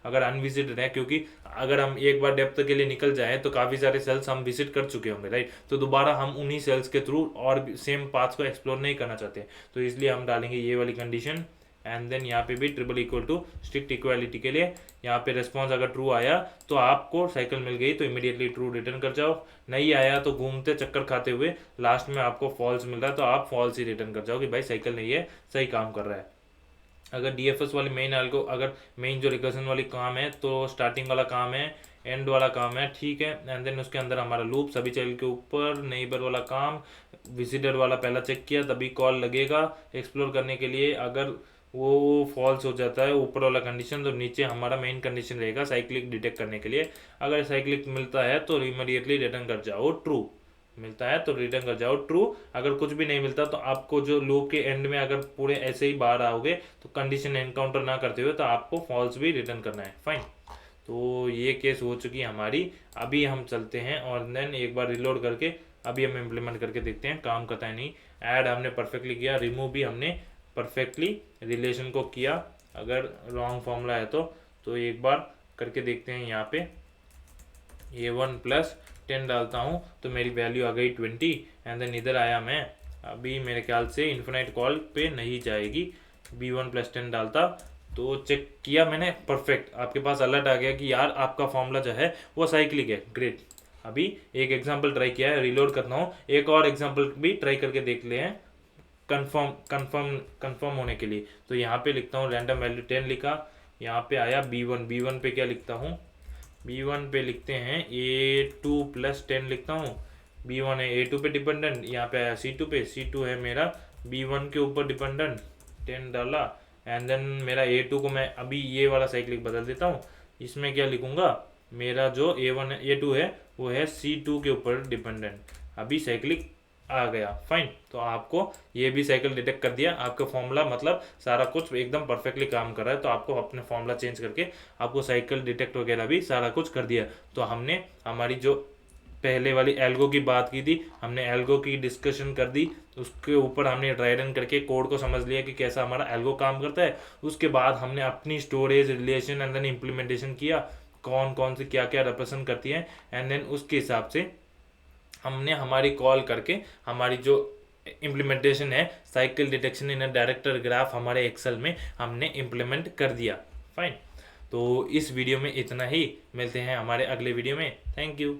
A: अगर अनविजिटेड है, क्योंकि अगर हम एक बार डेप्थ के लिए निकल जाए तो काफ़ी सारे सेल्स हम विजिट कर चुके होंगे, राइट। तो दोबारा हम उन्हीं सेल्स के थ्रू और सेम पाथ्स को एक्सप्लोर नहीं करना चाहते, तो इसलिए हम डालेंगे ये वाली कंडीशन एंड देन यहाँ पे भी triple equal to strict equality के लिए यहाँ पे रिस्पॉन्स अगर ट्रू आया तो आपको साइकिल मिल गई, तो इमीडिएटली ट्रू रिटर्न कर जाओ। नहीं आया तो घूमते चक्कर खाते हुए लास्ट में आपको फॉल्स मिल रहा है तो आप फॉल्स ही रिटर्न कर जाओ कि भाई साइकिल नहीं है, सही काम कर रहा है। अगर डीएफएस वाली मेन एल्गो, अगर मेन जो रिकर्जन वाली काम है तो स्टार्टिंग वाला काम है, एंड वाला काम है, ठीक है। एंड देन उसके अंदर हमारा लूप सभी चाइल्ड के ऊपर, नेबर वाला काम, विजिटर वाला पहला चेक किया तभी कॉल लगेगा एक्सप्लोर करने के लिए। अगर वो फॉल्स हो जाता है ऊपर वाला कंडीशन तो नीचे हमारा मेन कंडीशन रहेगा साइक्लिक डिटेक्ट करने के लिए। अगर साइक्लिक मिलता है तो इमीडिएटली रिटर्न कर जाओ ट्रू, मिलता है तो रिटर्न कर जाओ ट्रू। अगर कुछ भी नहीं मिलता तो आपको जो लूप के एंड में अगर पूरे ऐसे ही बाहर आओगे तो कंडीशन एनकाउंटर ना करते हुए तो आपको फॉल्स भी रिटर्न करना है। फाइन, तो ये केस हो चुकी है हमारी। अभी हम चलते हैं और देन एक बार रिलोड करके अभी हम इम्प्लीमेंट करके देखते हैं काम करता है नहीं। ऐड हमने परफेक्टली किया, रिमूव भी हमने परफेक्टली रिलेशन को किया। अगर रॉन्ग फॉर्मूला है तो एक बार करके देखते हैं। यहाँ पे A1 प्लस 10 डालता हूँ तो मेरी वैल्यू आ गई 20 एंड देन इधर आया मैं, अभी मेरे ख्याल से इन्फिनाइट कॉल पे नहीं जाएगी। B1 प्लस 10 डालता तो चेक किया मैंने, परफेक्ट, आपके पास अलर्ट आ गया कि यार आपका फॉर्मूला जो है वो साइक्लिक है, ग्रेट। अभी एक एग्जांपल ट्राई किया है, रिलोड करता हूँ, एक और एग्जांपल भी ट्राई करके देख ले हैं कंफर्म होने के लिए। तो यहाँ पे लिखता हूँ रैंडम वैल्यू 10 लिखा, यहाँ पे आया B1 पे क्या लिखता हूँ, B1 पे लिखते हैं A2 प्लस 10 लिखता हूँ। B1 है A2 पे डिपेंडेंट, यहाँ पे आया C2 पे, C2 है मेरा B1 के ऊपर डिपेंडेंट, 10 डाला एंड देन मेरा A2 को मैं अभी ये वाला साइक्लिक बदल देता हूँ। इसमें क्या लिखूंगा, मेरा जो A1 है A2 है वो है C2 के ऊपर डिपेंडेंट, अभी साइक्लिक आ गया। फाइन, तो आपको ये भी साइकिल डिटेक्ट कर दिया, आपका फॉर्मूला मतलब सारा कुछ एकदम परफेक्टली काम कर रहा है। तो आपको अपने फॉर्मूला चेंज करके आपको साइकिल डिटेक्ट वगैरह भी सारा कुछ कर दिया। तो हमने हमारी जो पहले वाली एल्गो की बात की थी, हमने एल्गो की डिस्कशन कर दी, उसके ऊपर हमने ड्राई रन करके कोड को समझ लिया कि कैसा हमारा एल्गो काम करता है। उसके बाद हमने अपनी storage relation and then implementation किया, कौन कौन से क्या क्या रिप्रेजेंट करती है, एंड देन उसके हिसाब से हमने हमारी कॉल करके हमारी जो इम्प्लीमेंटेशन है cycle detection in a director graph हमारे एक्सेल में हमने इम्प्लीमेंट कर दिया। फाइन, तो इस वीडियो में इतना ही, मिलते हैं हमारे अगले वीडियो में। Thank you.